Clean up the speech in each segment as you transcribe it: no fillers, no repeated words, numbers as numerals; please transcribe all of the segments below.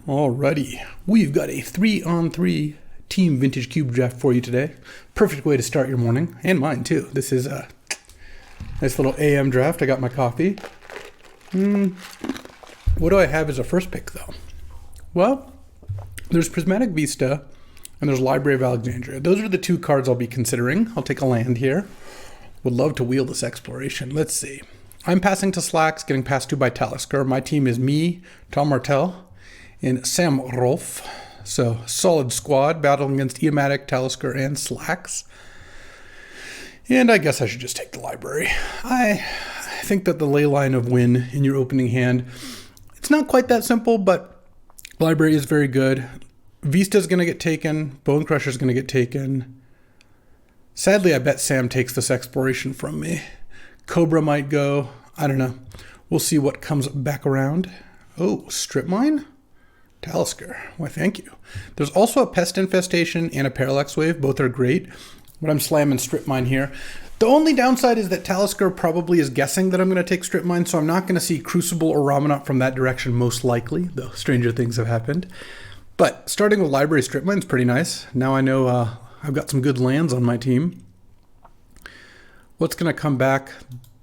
Alrighty, we've got a 3-on-3 team vintage cube draft for you today. Perfect way to start your morning, and mine too. This is a nice little AM draft. I got my coffee. What do I have as a first pick though? Well, there's Prismatic Vista and there's Library of Alexandria. Those are the two cards I'll be considering. I'll take a land here. Would love to wheel this exploration. Let's see. I'm passing to Slacks, getting passed to by Talisker. My team is me, Tom Martell, and Sam Rolf. So solid squad battling against Eomatic, Talisker, and Slacks. And I guess I should just take the library. I think that the ley line of win in your opening hand, it's not quite that simple, but library is very good. Vista's going to get taken. Bone Crusher's going to get taken. Sadly, I bet Sam takes this exploration from me. Cobra might go. I don't know. We'll see what comes back around. Oh, Strip Mine? Talisker. Why, thank you. There's also a Pest Infestation and a Parallax Wave. Both are great. But I'm slamming Strip Mine here. The only downside is that Talisker probably is guessing that I'm going to take Strip Mine, so I'm not going to see Crucible or Ramanut from that direction most likely, though stranger things have happened. But starting with Library Strip Mine is pretty nice. Now I know I've got some good lands on my team. What's going to come back?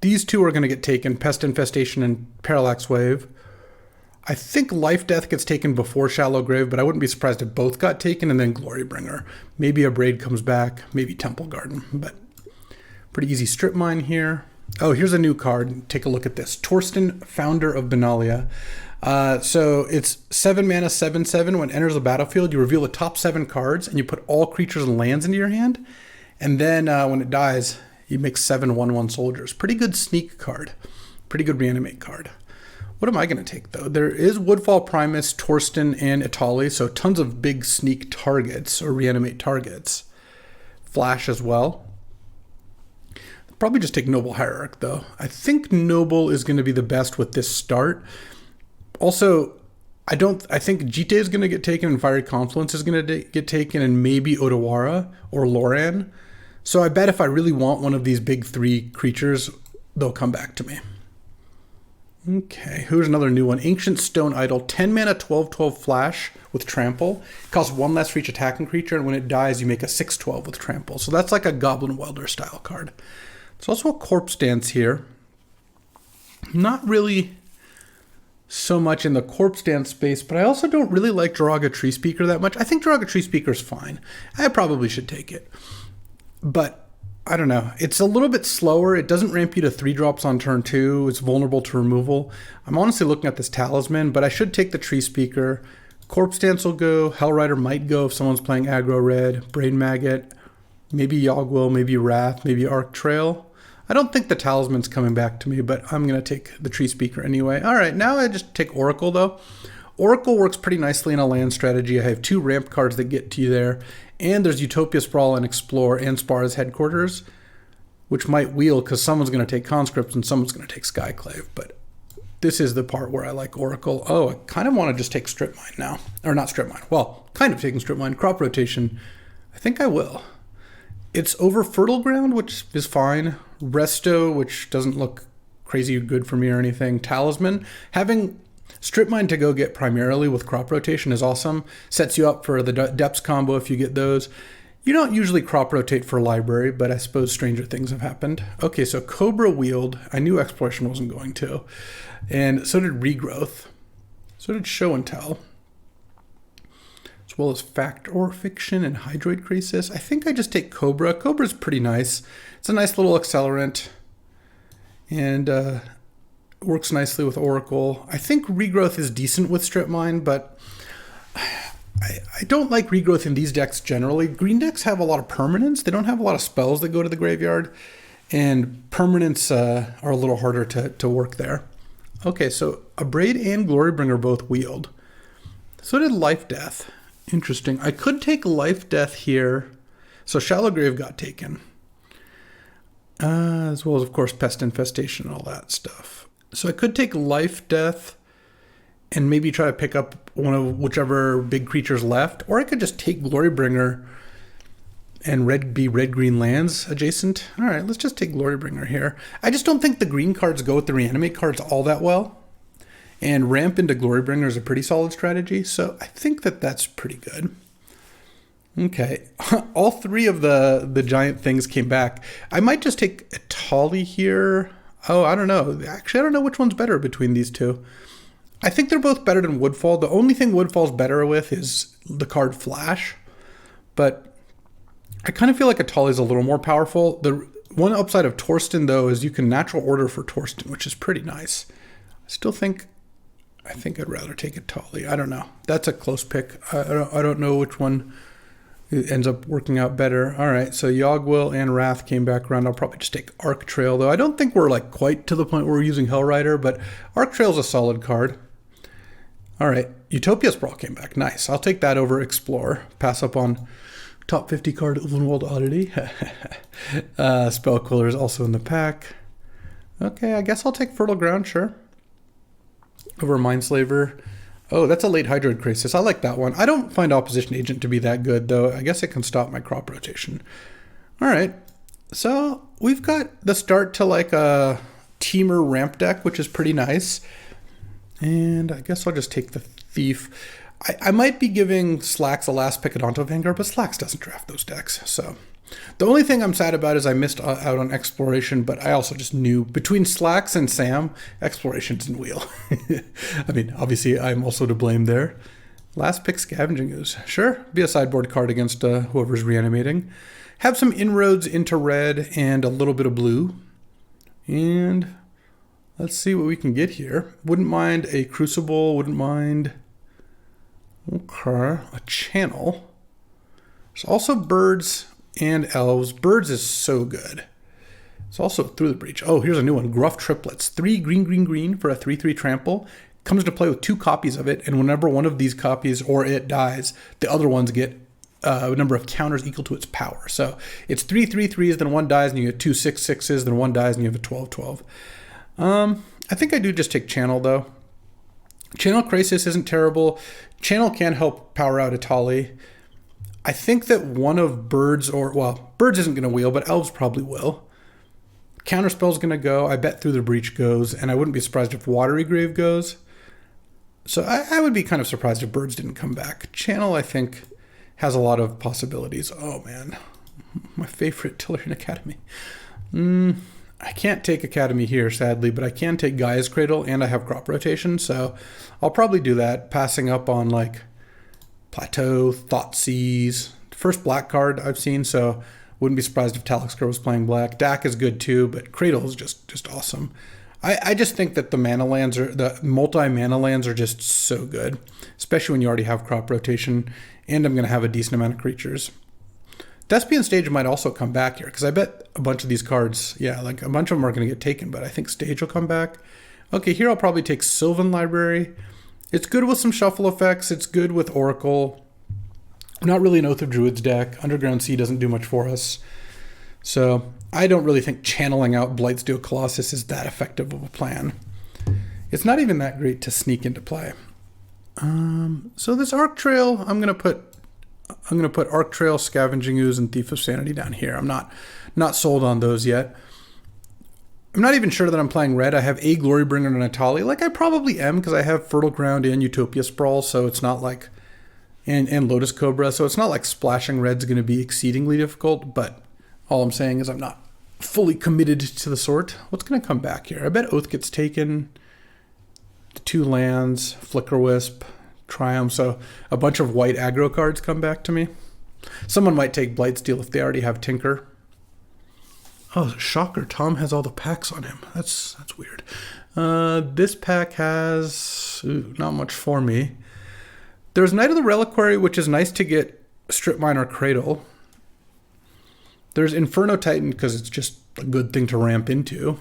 These two are going to get taken, Pest Infestation and Parallax Wave. I think Life Death gets taken before Shallow Grave, but I wouldn't be surprised if both got taken and then Glorybringer. Maybe a Braid comes back, maybe Temple Garden, but pretty easy Strip Mine here. Oh, here's a new card. Take a look at this. Torsten, Founder of Benalia. So it's 7 mana, 7/7. When it enters the battlefield, you reveal the top 7 cards, and you put all creatures and lands into your hand. And then when it dies, you make 7 1/1 soldiers. Pretty good sneak card. Pretty good reanimate card. What am I going to take, though? There is Woodfall Primus, Torsten, and Itali, so tons of big sneak targets or reanimate targets. Flash as well. Probably just take Noble Hierarch, though. I think Noble is going to be the best with this start. Also, I think Jite is going to get taken and Fiery Confluence is going to get taken and maybe Otawara or Loran. So I bet if I really want one of these big 3 creatures, they'll come back to me. Okay, here's another new one. Ancient Stone Idol, 10 mana, 12/12 flash with trample. Costs 1 less for each attacking creature, and when it dies, you make a 6/12 with trample. So that's like a Goblin Welder style card. There's also a Corpse Dance here. Not really so much in the Corpse Dance space, but I also don't really like Jiraga Tree Speaker that much. I think Jiraga Tree Speaker is fine. I probably should take it. But I don't know. It's a little bit slower. It doesn't ramp you to 3 drops on turn 2. It's vulnerable to removal. I'm honestly looking at this Talisman, but I should take the Tree Speaker. Corpse Dance will go. Hellrider might go if someone's playing aggro red. Brain Maggot. Maybe Yogg-Will, maybe Wrath, maybe Arc Trail. I don't think the Talisman's coming back to me, but I'm going to take the Tree Speaker anyway. All right, now I just take Oracle, though. Oracle works pretty nicely in a land strategy. I have 2 ramp cards that get to you there. And there's Utopia Sprawl and Explore and Spara's Headquarters, which might wheel because someone's going to take Conscript and someone's going to take Skyclave. But this is the part where I like Oracle. Oh, I kind of want to just take Strip Mine now. Or not Strip Mine. Well, kind of taking Strip Mine. Crop Rotation. I think I will. It's over Fertile Ground, which is fine. Resto, which doesn't look crazy good for me or anything. Talisman. Having Strip Mine to go get primarily with Crop Rotation is awesome. Sets you up for the Depths combo if you get those. You don't usually Crop Rotate for Library, but I suppose stranger things have happened. Okay, so Cobra wheeled. I knew Exploration wasn't going to. And so did Regrowth. So did Show and Tell. As well as Fact or Fiction and Hydroid Crisis. I think I just take Cobra. Cobra's pretty nice. It's a nice little accelerant. And works nicely with Oracle. I think Regrowth is decent with Strip Mine, but I don't like Regrowth in these decks generally. Green decks have a lot of permanents. They don't have a lot of spells that go to the graveyard, and permanents are a little harder to work there. Okay, so Abrade and Glorybringer both wheeled. So did Life Death. Interesting. I could take Life Death here. So Shallow Grave got taken. As well as, of course, Pest Infestation and all that stuff. So I could take Life Death and maybe try to pick up one of whichever big creatures left. Or I could just take Glorybringer and be red-green lands adjacent. All right, let's just take Glorybringer here. I just don't think the green cards go with the reanimate cards all that well. And ramp into Glorybringer is a pretty solid strategy, so I think that that's pretty good. Okay, all three of the giant things came back. I might just take a Tolly here. Oh, I don't know. Actually, I don't know which one's better between these two. I think they're both better than Woodfall. The only thing Woodfall's better with is the card Flash. But I kind of feel like a Tolly's a little more powerful. The one upside of Torsten, though, is you can natural order for Torsten, which is pretty nice. I still think... I think I'd rather take a Tolly. I don't know. That's a close pick. I don't know which one ends up working out better. All right, so Yogwill and Wrath came back around. I'll probably just take Arc Trail, though. I don't think we're like quite to the point where we're using Hellrider, but Arc Trail's a solid card. All right, Utopia Sprawl came back. Nice. I'll take that over Explore. Pass up on top 50 card Ulvenwald Oddity. Spellquiller is also in the pack. Okay, I guess I'll take Fertile Ground, sure. Over Mindslaver. Oh, that's a late Hydroid Crisis. I like that one. I don't find Opposition Agent to be that good, though. I guess it can stop my crop rotation. All right. So we've got the start to like a Teamer ramp deck, which is pretty nice. And I guess I'll just take the Thief. I might be giving Slacks a last pick at Onto Vanguard, but Slacks doesn't draft those decks. So the only thing I'm sad about is I missed out on Exploration, but I also just knew between Slacks and Sam, Exploration didn't wheel. I mean, obviously I'm also to blame there. Last pick Scavenging Ooze. Sure, be a sideboard card against whoever's reanimating. Have some inroads into red and a little bit of blue. And let's see what we can get here. Wouldn't mind a Crucible, wouldn't mind... Okay, a Channel. There's also Birds and Elves. Birds is so good. It's also Through the Breach. Oh, here's a new one. Gruff Triplets. 3 green for a 3/3 trample. Comes to play with 2 copies of it, and whenever one of these copies or it dies, the other ones get a number of counters equal to its power. So it's 3 3/3s, then one dies, and you get 2 6/6s, then one dies, and you have a 12/12. I think I do just take Channel, though. Channel Crisis isn't terrible. Channel can help power out a Tolly. I think that one of Birds Birds isn't going to wheel, but Elves probably will. Counterspell's going to go. I bet Through the Breach goes, and I wouldn't be surprised if Watery Grave goes. So I would be kind of surprised if Birds didn't come back. Channel, I think, has a lot of possibilities. Oh, man. My favorite Tillerian Academy. I can't take Academy here, sadly, but I can take Gaia's Cradle, and I have crop rotation, so I'll probably do that, passing up on, like, Plateau, Thoughtseize. First black card I've seen, so wouldn't be surprised if Talisker was playing black. Dak is good, too, but Cradle is just awesome. I just think that the multi-mana lands are just so good, especially when you already have crop rotation, and I'm going to have a decent amount of creatures. Thespian Stage might also come back here, because I bet a bunch of these cards, like a bunch of them are going to get taken, but I think Stage will come back. Okay, here I'll probably take Sylvan Library. It's good with some shuffle effects. It's good with Oracle. Not really an Oath of Druids deck. Underground Sea doesn't do much for us. So I don't really think channeling out Blightsteel Colossus is that effective of a plan. It's not even that great to sneak into play. So this Arc Trail, I'm gonna put Arc Trail, Scavenging Ooze, and Thief of Sanity down here. I'm not sold on those yet. I'm not even sure that I'm playing red. I have a Glorybringer and a Tolly. Like, I probably am, because I have Fertile Ground and Utopia Sprawl, so it's not like... And Lotus Cobra, so it's not like splashing red's going to be exceedingly difficult, but all I'm saying is I'm not fully committed to the sort. What's going to come back here? I bet Oath gets taken. The 2 lands, Flicker Wisp, Triumph, so a bunch of white aggro cards come back to me. Someone might take Blightsteel if they already have Tinker. Oh, shocker, Tom has all the packs on him. That's weird. This pack has not much for me. There's Knight of the Reliquary, which is nice to get Strip Mine or Cradle. There's Inferno Titan, because it's just a good thing to ramp into.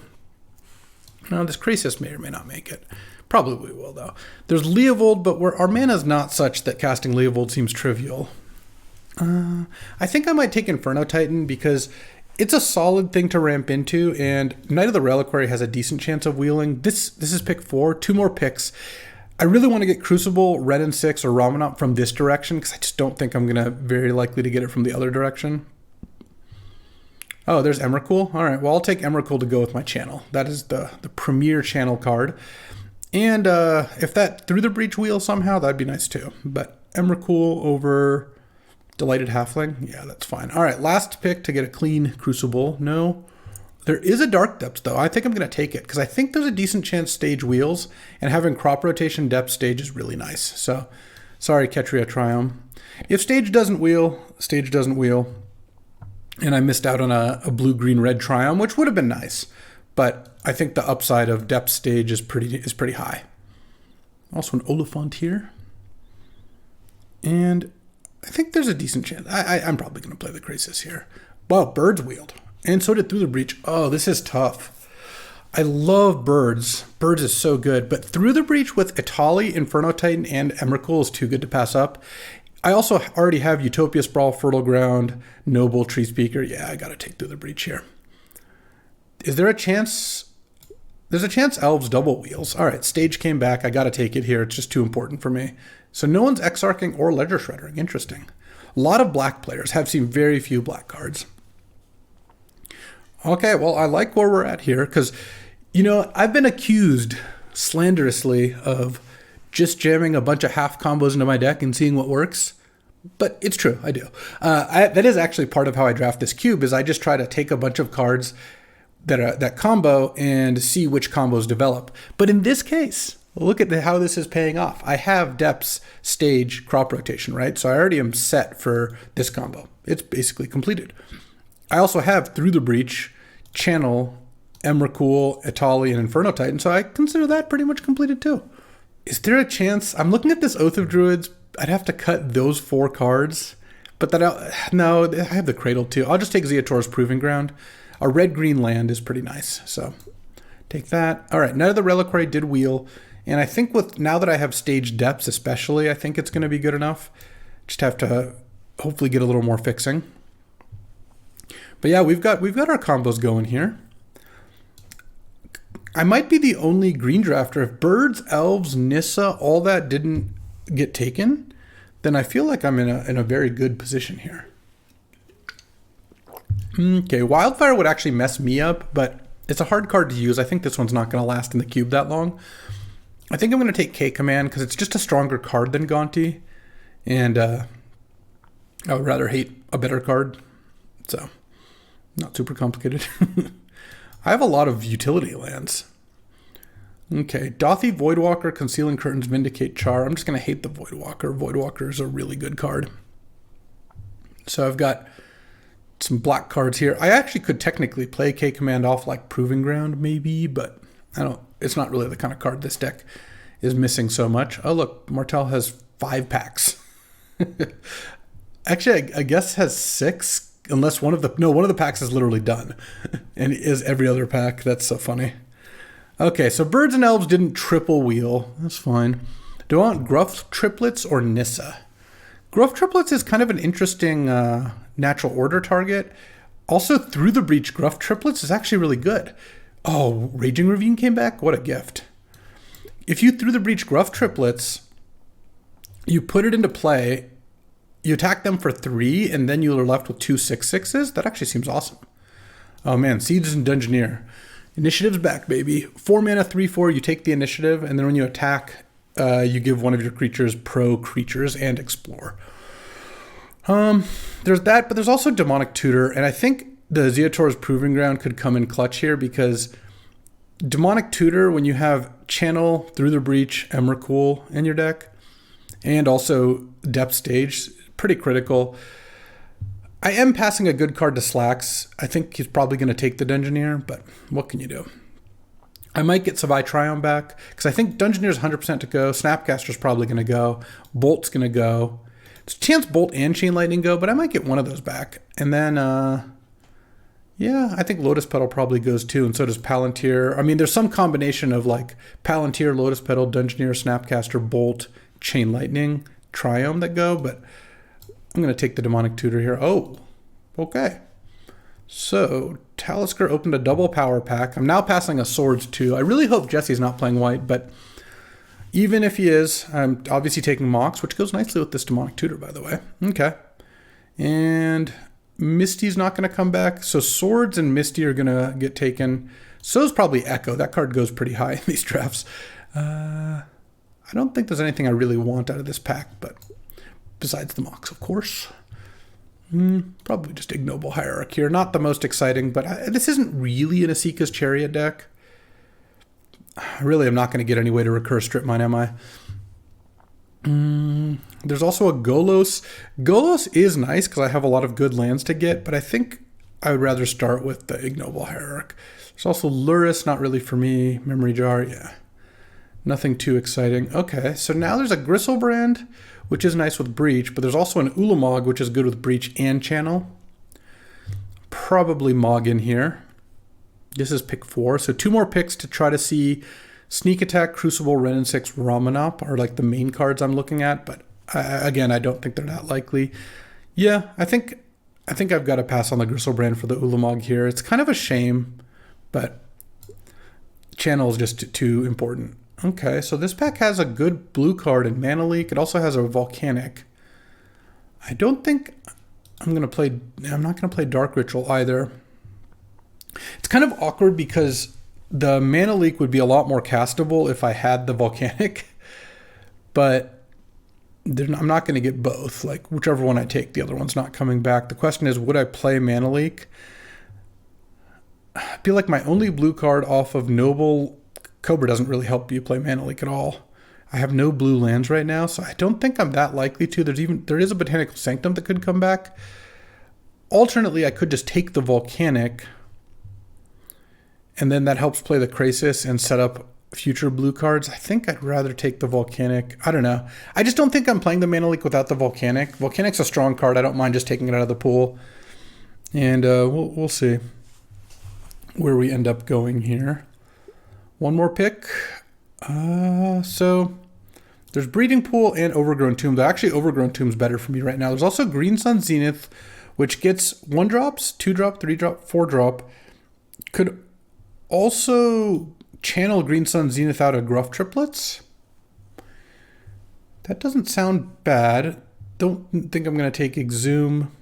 Now, this Crisis may or may not make it. Probably will, though. There's Leovold, but our mana is not such that casting Leovold seems trivial. I think I might take Inferno Titan, because it's a solid thing to ramp into, and Knight of the Reliquary has a decent chance of wheeling. This is pick 4, 2 more picks. I really want to get Crucible, Red and 6, or Ramanop from this direction, because I just don't think I'm going to very likely to get it from the other direction. Oh, there's Emrakul. All right, well, I'll take Emrakul to go with my channel. That is the premier channel card. And if that through the breach wheel somehow, that'd be nice too. But Emrakul over Delighted Halfling, yeah, that's fine. All right, last pick to get a clean Crucible. No, there is a Dark Depths though. I think I'm going to take it because I think there's a decent chance stage wheels, and having crop rotation depth stage is really nice. So, sorry, Ketria Triumph. If stage doesn't wheel, and I missed out on a blue-green-red Triumph, which would have been nice, but I think the upside of depth stage is pretty high. Also an Oliphant here. And I think there's a decent chance. I'm probably going to play the Krasis here. Wow, Birds wheeled. And so did Through the Breach. Oh, this is tough. I love Birds. Birds is so good. But Through the Breach with Itali, Inferno Titan, and Emrakul is too good to pass up. I also already have Utopia Sprawl, Fertile Ground, Noble, Tree Speaker. Yeah, I got to take Through the Breach here. Is there a chance? There's a chance Elves double wheels. All right, stage came back. I got to take it here. It's just too important for me. So no one's Exarching or Ledger Shreddering. Interesting. A lot of black players have seen very few black cards. Okay, well, I like where we're at here because, you know, I've been accused slanderously of just jamming a bunch of half combos into my deck and seeing what works. But it's true, I do. That is actually part of how I draft this cube is I just try to take a bunch of cards that combo and see which combos develop. But in this case, look at how this is paying off. I have depths, stage, crop rotation, right? So I already am set for this combo. It's basically completed. I also have Through the Breach, Channel, Emrakul, Itali, and Inferno Titan, so I consider that pretty much completed too. Is there a chance? I'm looking at this Oath of Druids. I'd have to cut those 4 cards, but no, I have the Cradle too. I'll just take Zeator's Proving Ground. A red-green land is pretty nice, so take that. All right, Night of the Reliquary did wheel, and I think now that I have stage depths especially, I think it's going to be good enough. Just have to hopefully get a little more fixing. But yeah, we've got our combos going here. I might be the only green drafter. If Birds, Elves, Nissa, all that didn't get taken, then I feel like I'm in a very good position here. Okay, Wildfire would actually mess me up, but it's a hard card to use. I think this one's not going to last in the cube that long. I think I'm going to take K-Command because it's just a stronger card than Gonti, and I would rather hate a better card, so not super complicated. I have a lot of utility lands. Okay, Dothi, Voidwalker, Concealing Curtains, Vindicate, Char. I'm just going to hate the Voidwalker. Voidwalker is a really good card. So I've got some black cards here. I actually could technically play K-Command off like Proving Ground maybe, but it's not really the kind of card this deck is missing so much. Oh, look, Martel has 5 packs. Actually, I guess has 6. Unless one of the packs is literally done and is every other pack. That's so funny. Okay, so Birds and Elves didn't triple wheel. That's fine. Do I want Gruff Triplets or Nissa? Gruff Triplets is kind of an interesting natural order target. Also, Through the Breach Gruff Triplets is actually really good. Oh, Raging Ravine came back? What a gift. If you Through the Breach Gruff Triplets, you put it into play, you attack them for 3, and then you are left with 2 6/6s. That actually seems awesome. Oh man, Siege and Dungeoneer. Initiative's back, baby. 4 mana, 3/4, you take the initiative, and then when you attack, you give one of your creatures pro creatures and explore. There's that, but there's also Demonic Tutor, and I think the Zeator's Proving Ground could come in clutch here because Demonic Tutor, when you have Channel, Through the Breach, Emrakul in your deck, and also Depth Stage, pretty critical. I am passing a good card to Slacks. I think he's probably going to take the Dungeoneer, but what can you do? I might get Savai Triumph back, because I think Dungeoneer's 100% to go. Snapcaster's probably going to go. Bolt's going to go. There's a chance Bolt and Chain Lightning go, but I might get one of those back. And then, yeah, I think Lotus Petal probably goes too, and so does Palantir. I mean, there's some combination of like Palantir, Lotus Petal, Dungeoneer, Snapcaster, Bolt, Chain Lightning, Triumph that go, but I'm going to take the Demonic Tutor here. Oh, okay. So, Talisker opened a double power pack. I'm now passing a Swords too. I really hope Jesse's not playing white, but even if he is, I'm obviously taking Mox, which goes nicely with this Demonic Tutor, by the way. Okay. And Misty's not going to come back. So Swords and Misty are going to get taken. So is probably Echo. That card goes pretty high in these drafts. I don't think there's anything I really want out of this pack, but besides the Mox, of course. Probably just Ignoble Hierarch here. Not the most exciting, but this isn't really an Asika's Chariot deck. I really am not going to get any way to recur Strip Mine, am I? There's also a Golos. Golos is nice because I have a lot of good lands to get, but I think I would rather start with the Ignoble Hierarch. There's also Luris, not really for me. Memory Jar, yeah. Nothing too exciting. Okay, so now there's a Griselbrand, which is nice with Breach, but there's also an Ulamog, which is good with Breach and Channel. Probably Mog in here. This is pick 4, so 2 more picks to try to see Sneak Attack, Crucible, Renin 6, Ramanop are like the main cards I'm looking at, but again, I don't think they're that likely. Yeah, I think I've got to pass on the Griselbrand for the Ulamog here. It's kind of a shame, but Channel is just too important. Okay, so this pack has a good blue card in Mana Leak. It also has a Volcanic. I don't think I'm not going to play Dark Ritual either. It's kind of awkward because the Mana Leak would be a lot more castable if I had the Volcanic, but I'm not going to get both. Like, whichever one I take, the other one's not coming back. The question is, would I play Mana Leak? I feel like my only blue card off of Noble Cobra doesn't really help you play Mana Leak at all. I have no blue lands right now, so I don't think I'm that likely to. There is a Botanical Sanctum that could come back. Alternately, I could just take the Volcanic, and then that helps play the Krasis and set up future blue cards. I think I'd rather take the Volcanic. I don't know. I just don't think I'm playing the Mana Leak without the Volcanic. Volcanic's a strong card. I don't mind just taking it out of the pool. And we'll see where we end up going here. One more pick. So there's Breeding Pool and Overgrown Tomb. Actually, Overgrown Tomb's better for me right now. There's also Green Sun Zenith, which gets 1-drops, 2-drop, 3-drop, 4-drop. Could also channel Green Sun Zenith out of Gruff Triplets. That doesn't sound bad. Don't think I'm going to take Exhume.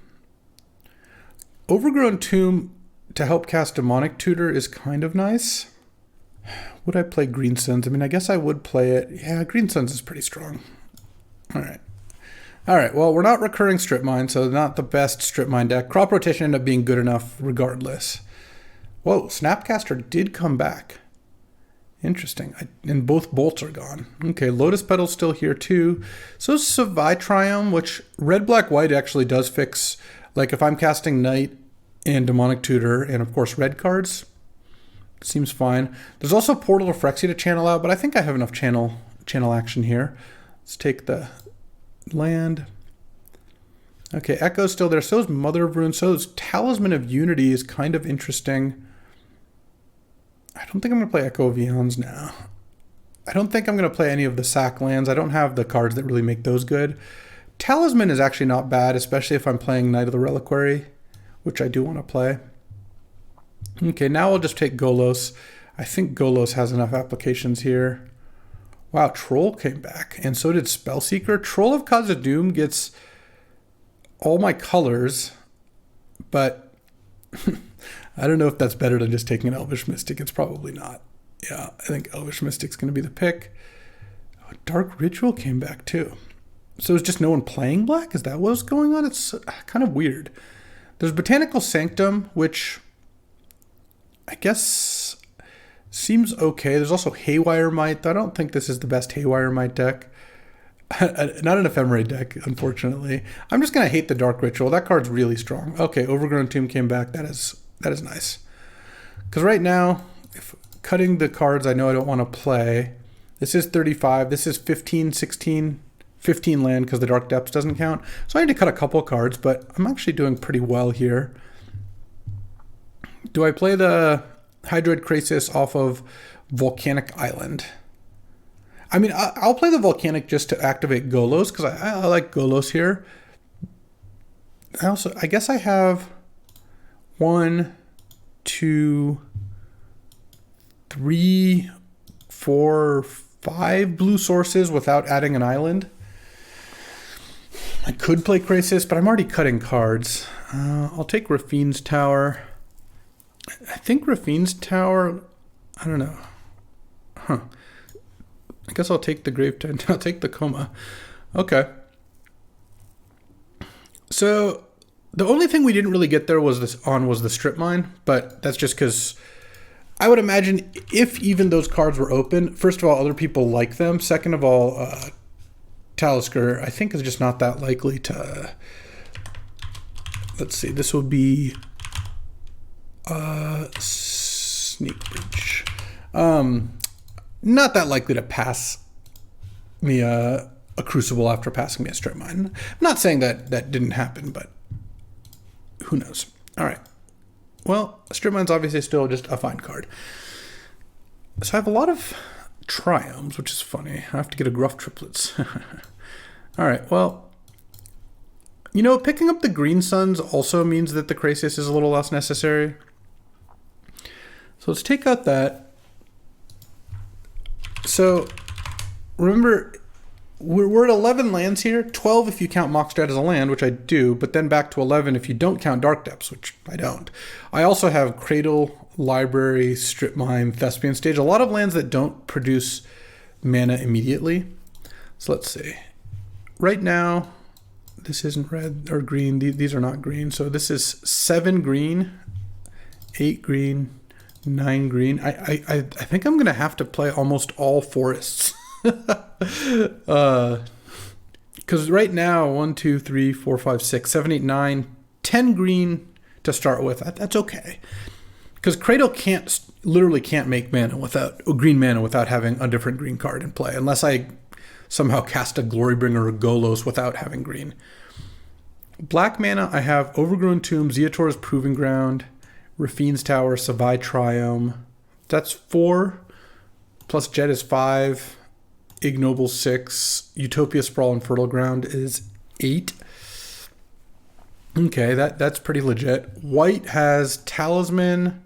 Overgrown Tomb to help cast Demonic Tutor is kind of nice. Would I play Green Suns? I mean, I guess I would play it. Yeah, Green Suns is pretty strong. All right, well, we're not recurring Strip Mine, so not the best Strip Mine deck. Crop Rotation ended up being good enough regardless. Whoa, Snapcaster did come back. Interesting. And both bolts are gone. Okay, Lotus Petal's still here too. So Savaitrium, which red, black, white actually does fix. Like if I'm casting Knight and Demonic Tutor and of course red cards, seems fine. There's also Portal of Phyrexia to channel out, but I think I have enough channel action here. Let's take the land. Okay, Echo's still there. So is Mother of Runes. So is Talisman of Unity is kind of interesting. I don't think I'm going to play Echo of Eons now. I don't think I'm going to play any of the sack lands. I don't have the cards that really make those good. Talisman is actually not bad, especially if I'm playing Knight of the Reliquary, which I do want to play. Okay, now I'll just take Golos. I think Golos has enough applications here. Wow, Troll came back, and so did Spellseeker. Troll of Khazad-dûm gets all my colors, but I don't know if that's better than just taking an Elvish Mystic. It's probably not. Yeah, I think Elvish Mystic's going to be the pick. Oh, Dark Ritual came back too. So is just no one playing black? Is that what's going on? It's kind of weird. There's Botanical Sanctum, which I guess seems okay. There's also Haywire Might. I don't think this is the best Haywire Might deck. Not an Ephemerate deck, unfortunately. I'm just going to hate the Dark Ritual. That card's really strong. Okay, Overgrown Tomb came back. That is nice. Because right now, if cutting the cards I know I don't want to play, this is 35. This is 15, 16, 15 land because the Dark Depths doesn't count. So I need to cut a couple cards, but I'm actually doing pretty well here. Do I play the Hydroid Krasis off of Volcanic Island? I mean, I'll play the Volcanic just to activate Golos because I like Golos here. I guess I have 1, 2, 3, 4, 5 blue sources without adding an island. I could play Krasis, but I'm already cutting cards. I'll take Rafine's Tower. I think Rafine's Tower I don't know. Huh. I guess I'll take the Gravetide. I'll take the Coma. Okay. So the only thing we didn't really get there was the Strip Mine, but that's just because I would imagine if even those cards were open, first of all, other people like them. Second of all, Talisker, I think, is just not that likely to... let's see, this will be Sneak Breach. Not that likely to pass me a Crucible after passing me a Strip Mine. I'm not saying that didn't happen, but who knows. All right. Well, Strip Mine's obviously still just a fine card. So I have a lot of Triomes, which is funny. I have to get a Gruff Triplets. All right, well, you know, picking up the Green Suns also means that the Crasis is a little less necessary. So let's take out that. So remember, we're at 11 lands here. 12 if you count Mockstrat as a land, which I do, but then back to 11 if you don't count Dark Depths, which I don't. I also have Cradle, Library, Strip Mine, Thespian Stage, a lot of lands that don't produce mana immediately. So let's see. Right now, this isn't red or green. These are not green. So this is 7 green, 8 green, 9 green. I think I'm going to have to play almost all forests. Because right now, 1, 2, 3, 4, 5, 6, 7, 8, 9, 10 green to start with. That's okay. Because Cradle literally can't make green mana without having a different green card in play, unless I somehow cast a Glorybringer or Golos without having green. Black mana, I have Overgrown Tomb, Zeator's Proving Ground, Rafine's Tower, Savai Triome. That's 4, plus Jet is 5, Ignoble 6, Utopia Sprawl and Fertile Ground is 8. Okay, that's pretty legit. White has Talisman,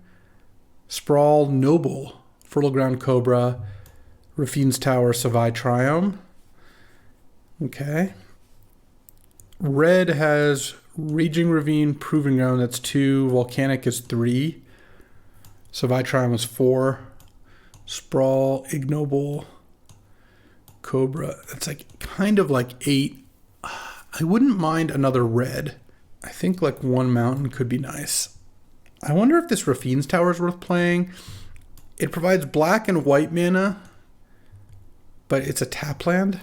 Sprawl, Noble, Fertile Ground, Cobra, Rafine's Tower, Savai Triome. Okay. Red has Raging Ravine, Proving Ground, that's 2. Volcanic is 3. Savai Triome is 4. Sprawl, Ignoble, Cobra, that's like kind of like 8. I wouldn't mind another red. I think like 1 mountain could be nice. I wonder if this Rafine's Tower is worth playing. It provides black and white mana, but it's a tap land.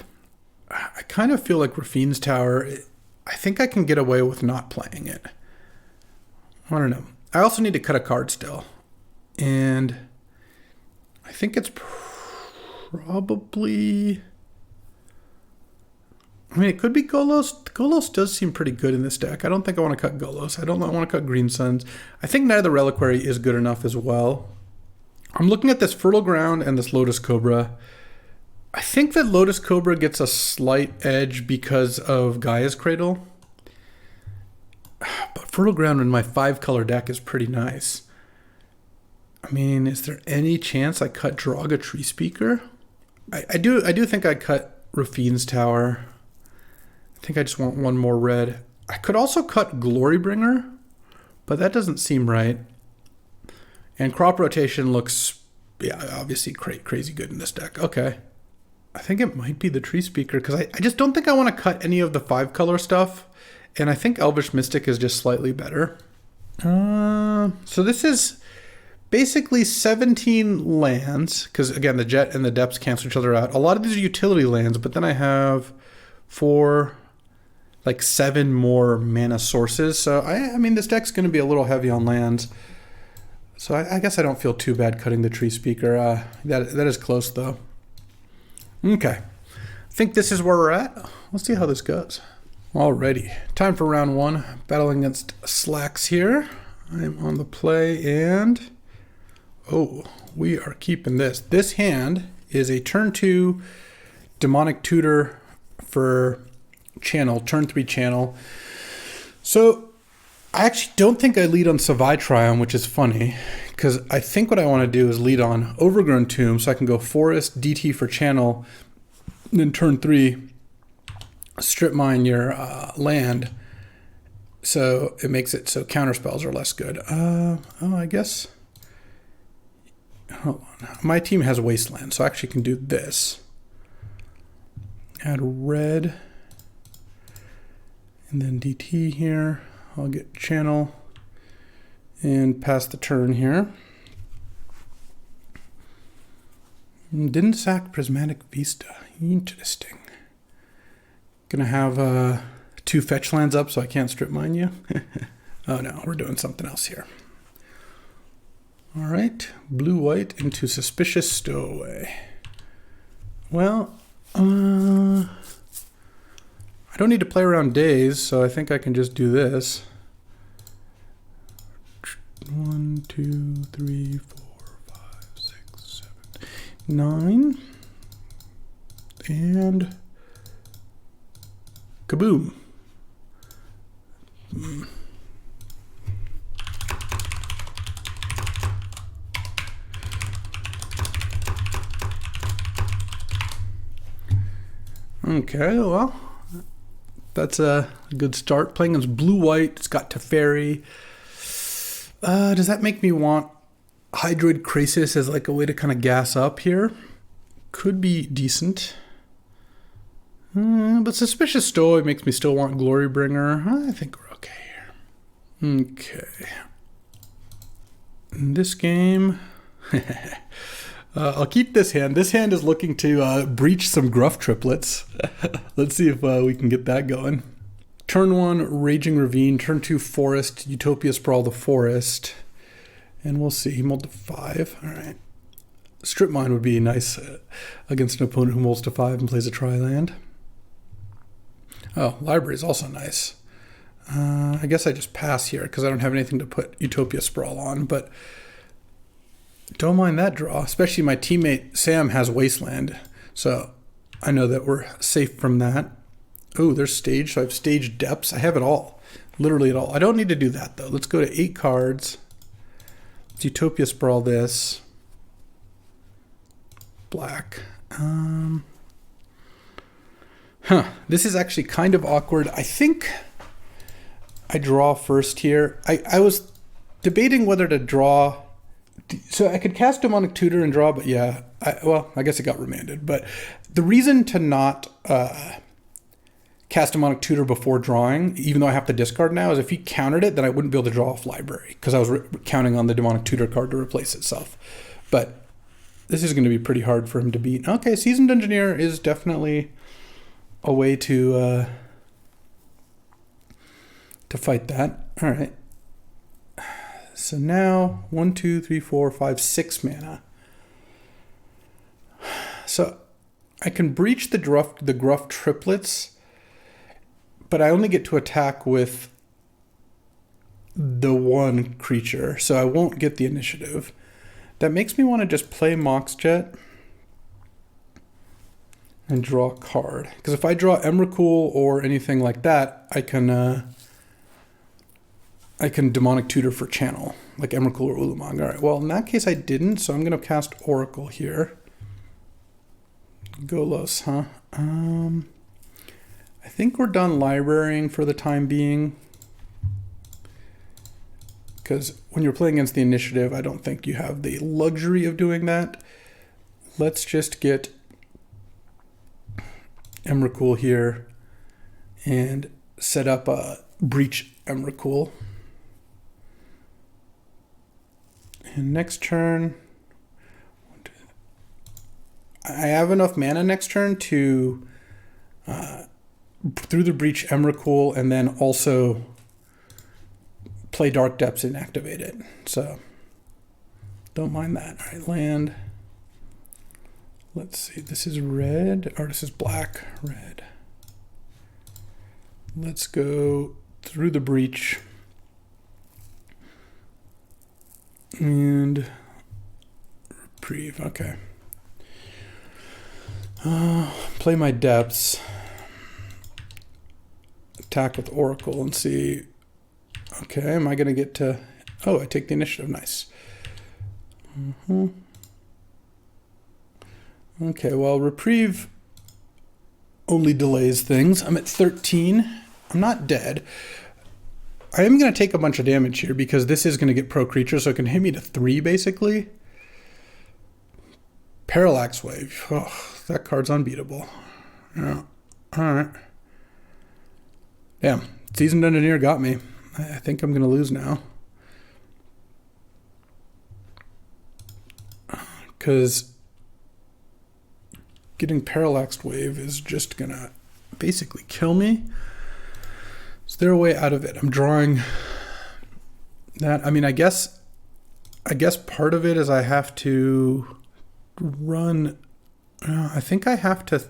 I kind of feel like Rafine's Tower, I think I can get away with not playing it. I don't know. I also need to cut a card still. And I think it's probably... I mean, it could be Golos. Golos does seem pretty good in this deck. I don't think I want to cut Golos. I don't want to cut Green Suns. I think Knight of the Reliquary is good enough as well. I'm looking at this Fertile Ground and this Lotus Cobra. I think that Lotus Cobra gets a slight edge because of Gaia's Cradle. But Fertile Ground in my 5-color deck is pretty nice. I mean, is there any chance I cut Draga Tree Speaker? I do think I cut Rafine's Tower. I think I just want 1 more red. I could also cut Glorybringer, but that doesn't seem right. And Crop Rotation looks, yeah, obviously crazy good in this deck. Okay. I think it might be the Tree Speaker, because I just don't think I want to cut any of the 5-color stuff. And I think Elvish Mystic is just slightly better. So this is basically 17 lands, because again, the Jet and the Depths cancel each other out. A lot of these are utility lands, but then I have 7 more mana sources. So I mean, this deck's going to be a little heavy on lands. So I guess I don't feel too bad cutting the Tree Speaker. That is close though. Okay, I think this is where we're at. Let's see how this goes. Alrighty, time for round 1. Battling against Slacks here. I'm on the play and... oh, we are keeping this. This hand is a turn 2 Demonic Tutor for channel, turn 3 channel. So I actually don't think I lead on Savai Triome, which is funny, because I think what I want to do is lead on Overgrown Tomb, so I can go Forest, DT for channel, and then turn 3, Strip Mine your land, so it makes it so counter spells are less good. I guess hold on. My team has Wasteland, so I actually can do this. Add red. And then DT here. I'll get channel and pass the turn here. Didn't sack Prismatic Vista. Interesting. Gonna have 2 fetch lands up so I can't strip mine you. Oh no, we're doing something else here. All right, blue-white into Suspicious Stowaway. Well, I don't need to play around days, so I think I can just do this. 1, 2, 3, 4, 5, 6, 7, 9. And kaboom. Okay, well, that's a good start. Playing as blue-white, it's got Teferi. Does that make me want Hydroid Krasis as like a way to kind of gas up here? Could be decent. But Suspicious Stowaway makes me still want Glorybringer. I think we're okay here. Okay. In this game... I'll keep this hand. This hand is looking to breach some Gruff triplets. Let's see if we can get that going. Turn 1, Raging Ravine. Turn 2, Forest. Utopia Sprawl the Forest. And we'll see. He mulled to 5. All right. Strip Mine would be nice against an opponent who mulls to 5 and plays a tri-land. Oh, Library is also nice. I guess I just pass here because I don't have anything to put Utopia Sprawl on, but... Don't mind that draw, especially my teammate Sam has Wasteland, so I know that we're safe from that. Oh, there's Stage, so I have Stage Depths. I have it all, literally it all. I don't need to do that, though. Let's go to 8 cards. Let's Utopia Sprawl this. Black. This is actually kind of awkward. I think I draw first here. I was debating whether to draw... So I could cast Demonic Tutor and draw, but yeah, I guess it got remanded. But the reason to not cast Demonic Tutor before drawing, even though I have to discard now, is if he countered it, then I wouldn't be able to draw off Library because I was counting on the Demonic Tutor card to replace itself. But this is going to be pretty hard for him to beat. Okay, Seasoned Engineer is definitely a way to fight that. All right. So now 1, 2, 3, 4, 5, 6 mana. So I can breach the Gruff triplets, but I only get to attack with the 1 creature, so I won't get the initiative. That makes me want to just play Moxjet and draw a card. Because if I draw Emrakul or anything like that, I can Demonic Tutor for channel, like Emrakul or Ulamog. All right, well, in that case I didn't, so I'm going to cast Oracle here. Golos, huh? I think we're done librarying for the time being. Because when you're playing against the initiative, I don't think you have the luxury of doing that. Let's just get Emrakul here and set up a Breach Emrakul. And next turn, I have enough mana next turn to through the Breach Emrakul and then also play Dark Depths and activate it. So don't mind that. All right, land. Let's see. This is red, or this is black, red. Let's go through the Breach. And reprieve, okay. Play my depths. Attack with Oracle and see. Okay, am I going to get to... Oh, I take the initiative, nice. Okay, well, reprieve only delays things. I'm at 13. I'm not dead. I am going to take a bunch of damage here because this is going to get pro creature, so it can hit me to 3 basically. Parallax Wave. Oh, that card's unbeatable. Yeah. All right. Damn. Seasoned Engineer got me. I think I'm going to lose now. Because getting Parallax Wave is just going to basically kill me. Is there a way out of it? I'm drawing that. I mean, I guess part of it is I have to run. I think I have to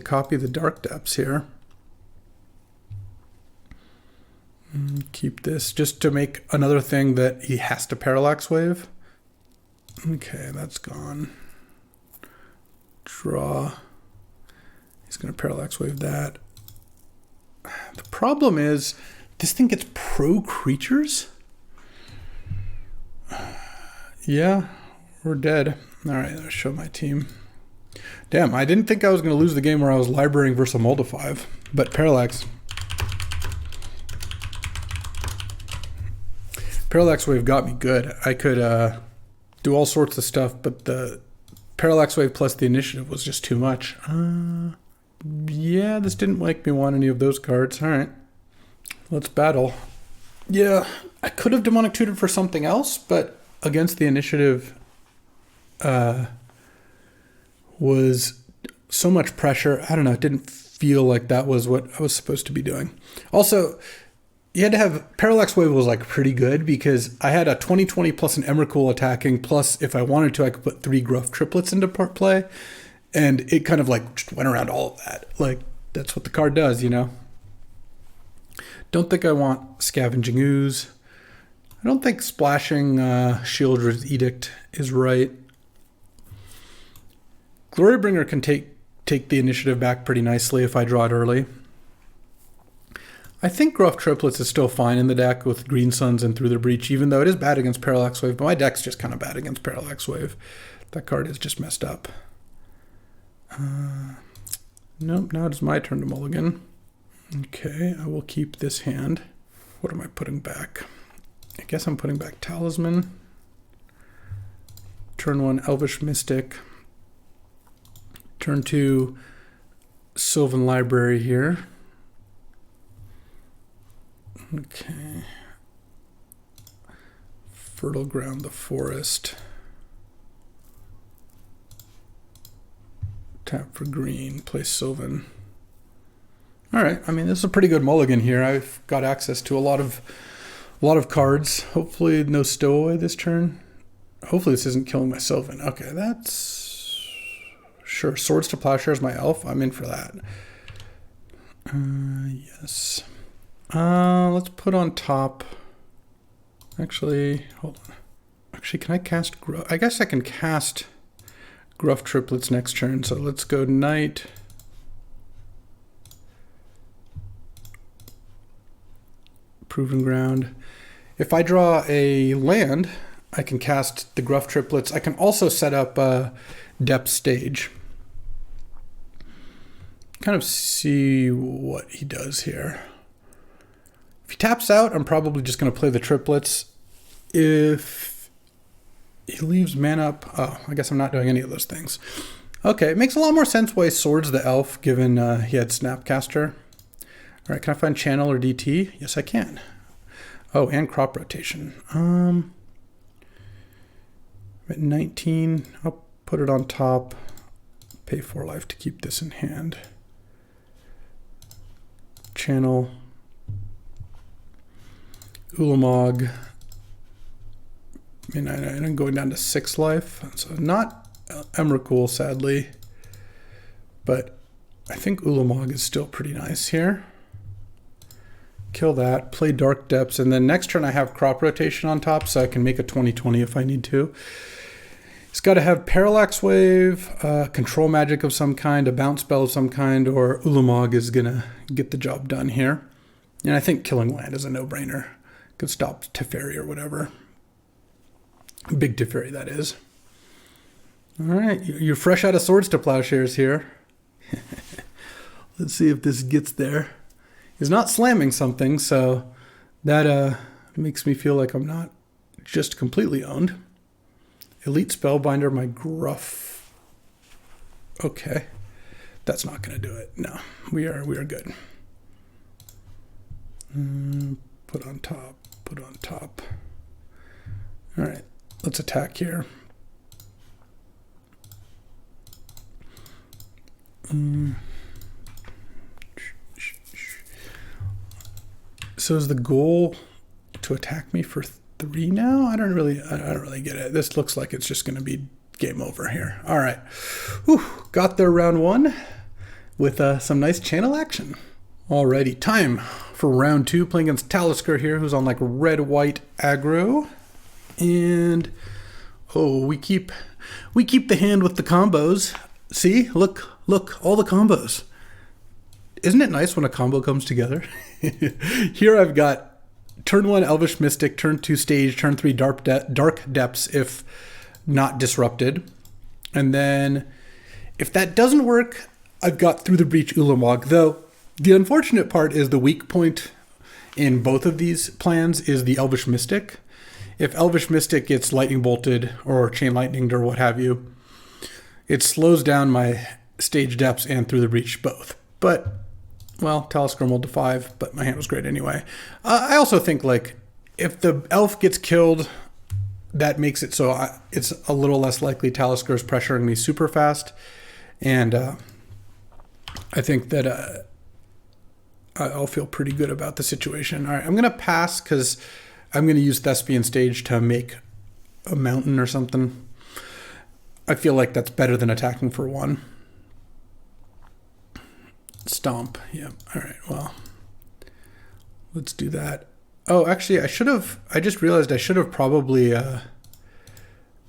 copy the Dark Depths here. Keep this just to make another thing that he has to Parallax Wave. Okay, that's gone. Draw. He's going to Parallax Wave that. The problem is this thing gets pro creatures. Yeah, we're dead. All right, let's show my team. Damn, I didn't think I was going to lose the game where I was librarying versus a Molda 5, but Parallax Wave got me good. I could do all sorts of stuff, but the Parallax Wave plus the initiative was just too much. Yeah, this didn't make me want any of those cards. All right, let's battle. Yeah, I could have Demonic Tutored for something else, but against the initiative was so much pressure. I don't know. It didn't feel like that was what I was supposed to be doing. Also, you had to have Parallax Wave was like pretty good because I had a 20/20 plus an Emrakul attacking. Plus, if I wanted to, I could put 3 Gruff triplets into play. And it kind of like just went around all of that. Like, that's what the card does, you know? Don't think I want Scavenging Ooze. I don't think splashing Shieldred's Edict is right. Glorybringer can take the initiative back pretty nicely if I draw it early. I think Gruff Triplets is still fine in the deck with Green Suns and Through the Breach, even though it is bad against Parallax Wave, but my deck's just kind of bad against Parallax Wave. That card is just messed up. Nope, now it's my turn to mulligan. Okay, I will keep this hand. What am I putting back? I guess I'm putting back Talisman. Turn 1, Elvish Mystic. Turn 2, Sylvan Library here. Okay. Fertile Ground the Forest. Tap for green, play Sylvan. All right, I mean, this is a pretty good mulligan here. I've got access to a lot of cards. Hopefully no stowaway this turn. Hopefully this isn't killing my Sylvan. Okay, that's... Sure, Swords to Plowshares my elf. I'm in for that. Yes. Let's put on top. Actually, hold on. Actually, can I cast Gruff? I guess I can cast Gruff Triplets next turn. So let's go Knight. Proving Ground. If I draw a land, I can cast the Gruff Triplets. I can also set up a Depth Stage. Kind of see what he does here. If he taps out, I'm probably just going to play the triplets. If he leaves mana up, oh, I guess I'm not doing any of those things. Okay, it makes a lot more sense why he swords the elf, given he had Snapcaster. All right, can I find Channel or DT? Yes, I can. Oh, and Crop Rotation. I'm at 19. I'll put it on top. Pay 4 life to keep this in hand. Channel. Ulamog. I mean, I'm going down to 6 life. So not Emrakul, sadly. But I think Ulamog is still pretty nice here. Kill that, play Dark Depths, and then next turn I have Crop Rotation on top, so I can make a 20/20 if I need to. It's got to have Parallax Wave, Control Magic of some kind, a Bounce Spell of some kind, or Ulamog is going to get the job done here. And I think killing land is a no-brainer. Could stop Teferi or whatever. Big Teferi, that is. All right, you're fresh out of Swords to Plowshares here. Let's see if this gets there. He's not slamming something, so that makes me feel like I'm not just completely owned. Elite Spellbinder, my Gruff Okay. That's not going to do it. No, we are good. Put on top, put on top. All right, let's attack here. So is the goal to attack me for 3 now? I don't really get it. This looks like it's just going to be game over here. All right. Whew, got there round 1 with some nice channel action. Alrighty, time for round 2, playing against Talisker here, who's on like red-white aggro. And we keep the hand with the combos. See, look, all the combos. Isn't it nice when a combo comes together? Here I've got turn 1 Elvish Mystic, turn 2 Stage, turn 3 Dark Depths if not disrupted. And then if that doesn't work, I've got Through the Breach Ulamog, though the unfortunate part is the weak point in both of these plans is the Elvish Mystic. If Elvish Mystic gets lightning bolted or chain lightninged or what have you, it slows down my Stage Depths and Through the Breach both. But, well, Talisker rolled to 5, but my hand was great anyway. I also think, like, if the elf gets killed, that makes it so it's a little less likely Talisker is pressuring me super fast. And I think that I'll feel pretty good about the situation. All right, I'm going to pass because I'm going to use Thespian Stage to make a mountain or something. I feel like that's better than attacking for 1. Stomp. Yeah. All right. Well, let's do that. Oh, actually, I just realized I should have probably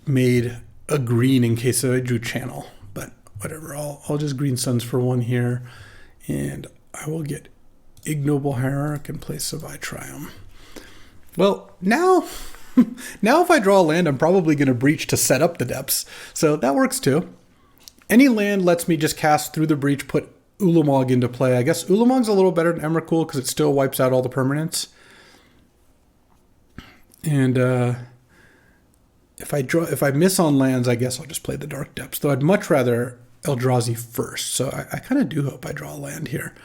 made a green in case I drew channel. But whatever. I'll just green suns for 1 here. And I will get Ignoble Hierarch in place of Triumph. Well, now if I draw a land, I'm probably going to breach to set up the depths. So that works too. Any land lets me just cast Through the Breach, put Ulamog into play. I guess Ulamog's a little better than Emrakul because it still wipes out all the permanents. And if I miss on lands, I guess I'll just play the Dark Depths. Though I'd much rather Eldrazi first. So I kind of do hope I draw a land here.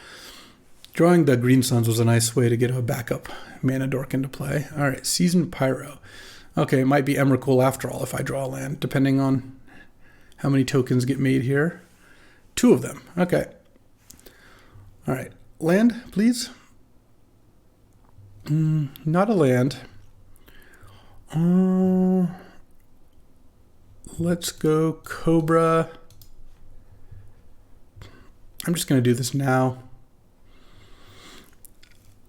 Drawing the Green Suns was a nice way to get a backup mana dork into play. All right, Seasoned Pyro. Okay, it might be Emrakul after all if I draw a land, depending on how many tokens get made here. 2 of them. Okay. All right, land, please. Not a land. Let's go Cobra. I'm just going to do this now.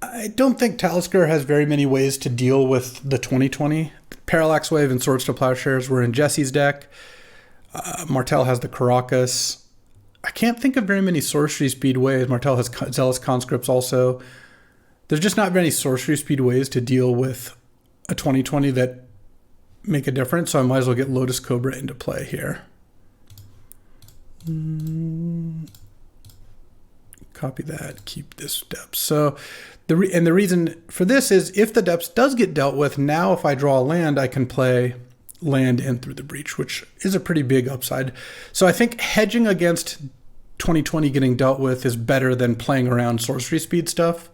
I don't think Talisker has very many ways to deal with the 2020. Parallax Wave and Swords to Plowshares were in Jesse's deck. Martel has the Caracas. I can't think of very many sorcery speed ways. Martel has Zealous Conscripts also. There's just not many sorcery speed ways to deal with a 2020 that make a difference, so I might as well get Lotus Cobra into play here. Copy that, keep this depth. So the reason for this is if the depths does get dealt with, now if I draw a land, I can play land and Through the Breach, which is a pretty big upside. So I think hedging against 2020 getting dealt with is better than playing around sorcery speed stuff.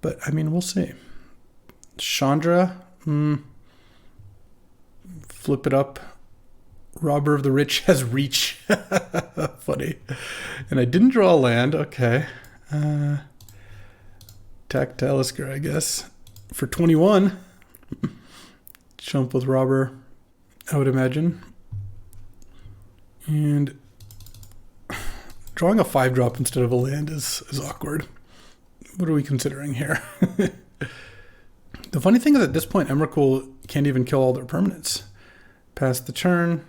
But I mean, we'll see. Chandra, flip it up. Robber of the Rich has reach. Funny. And I didn't draw a land. Okay. Attack Talisker, I guess. For 21. Jump with Robber, I would imagine. And drawing a 5-drop instead of a land is awkward. What are we considering here? The funny thing is at this point, Emrakul can't even kill all their permanents. Pass the turn.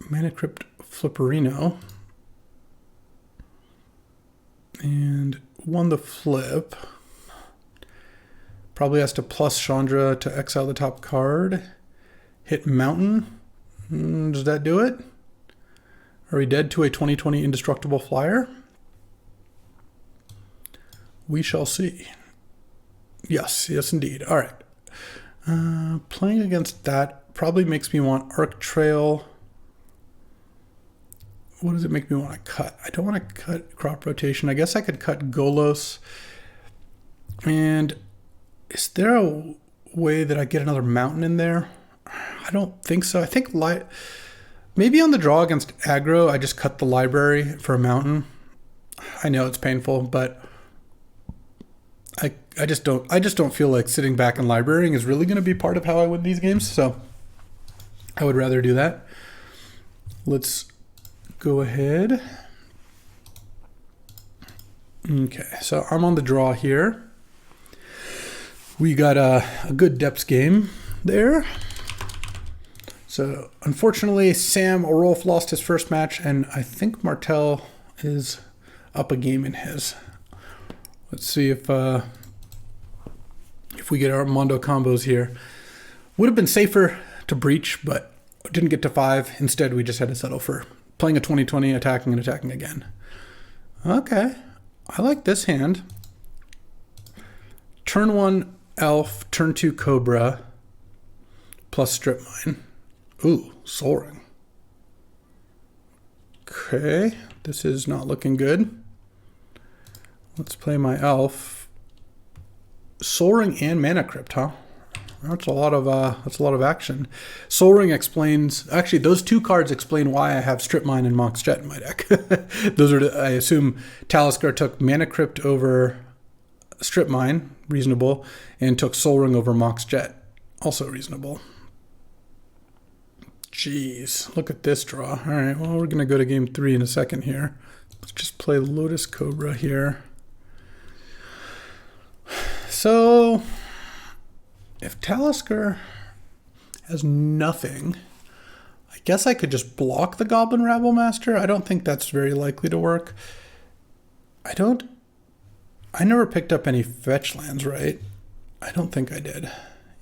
Mana Crypt Flipperino. And won the flip. Probably has to plus Chandra to exile the top card. Hit Mountain. Does that do it? Are we dead to a 2020 Indestructible Flyer? We shall see. Yes indeed. All right. Playing against that probably makes me want Arc Trail. what does it make me want to cut? I don't want to cut crop rotation. I guess I could cut Golos. And is there a way that I get another mountain in there? I don't think so. I think maybe on the draw against aggro, I just cut the library for a mountain. I know it's painful, but I just don't feel like sitting back and librarying is really going to be part of how I win these games. So I would rather do that. Let's go ahead. Okay, so I'm on the draw here. We got a good depths game there. So unfortunately, Sam Orolf lost his first match, and I think Martel is up a game in his. Let's see if we get our Mondo combos here. Would have been safer to breach, but didn't get to 5. Instead, we just had to settle for playing a 20-20, attacking and attacking again. Okay, I like this hand. Turn 1 Elf, turn 2 Cobra, plus Strip Mine. Ooh, Soaring. Okay, this is not looking good. Let's play my Elf. Soaring and Mana Crypt, huh? That's a lot of action. Soaring explains, actually those 2 cards explain why I have Strip Mine and Mox Jet in my deck. Those are, I assume Talisker took Mana Crypt over Strip Mine, reasonable, and took Soaring over Mox Jet, also reasonable. Jeez, look at this draw. All right, well, we're going to go to game 3 in a second here. Let's just play Lotus Cobra here. So, if Talisker has nothing, I guess I could just block the Goblin Rabble Master. I don't think that's very likely to work. I never picked up any fetch lands, right? I don't think I did.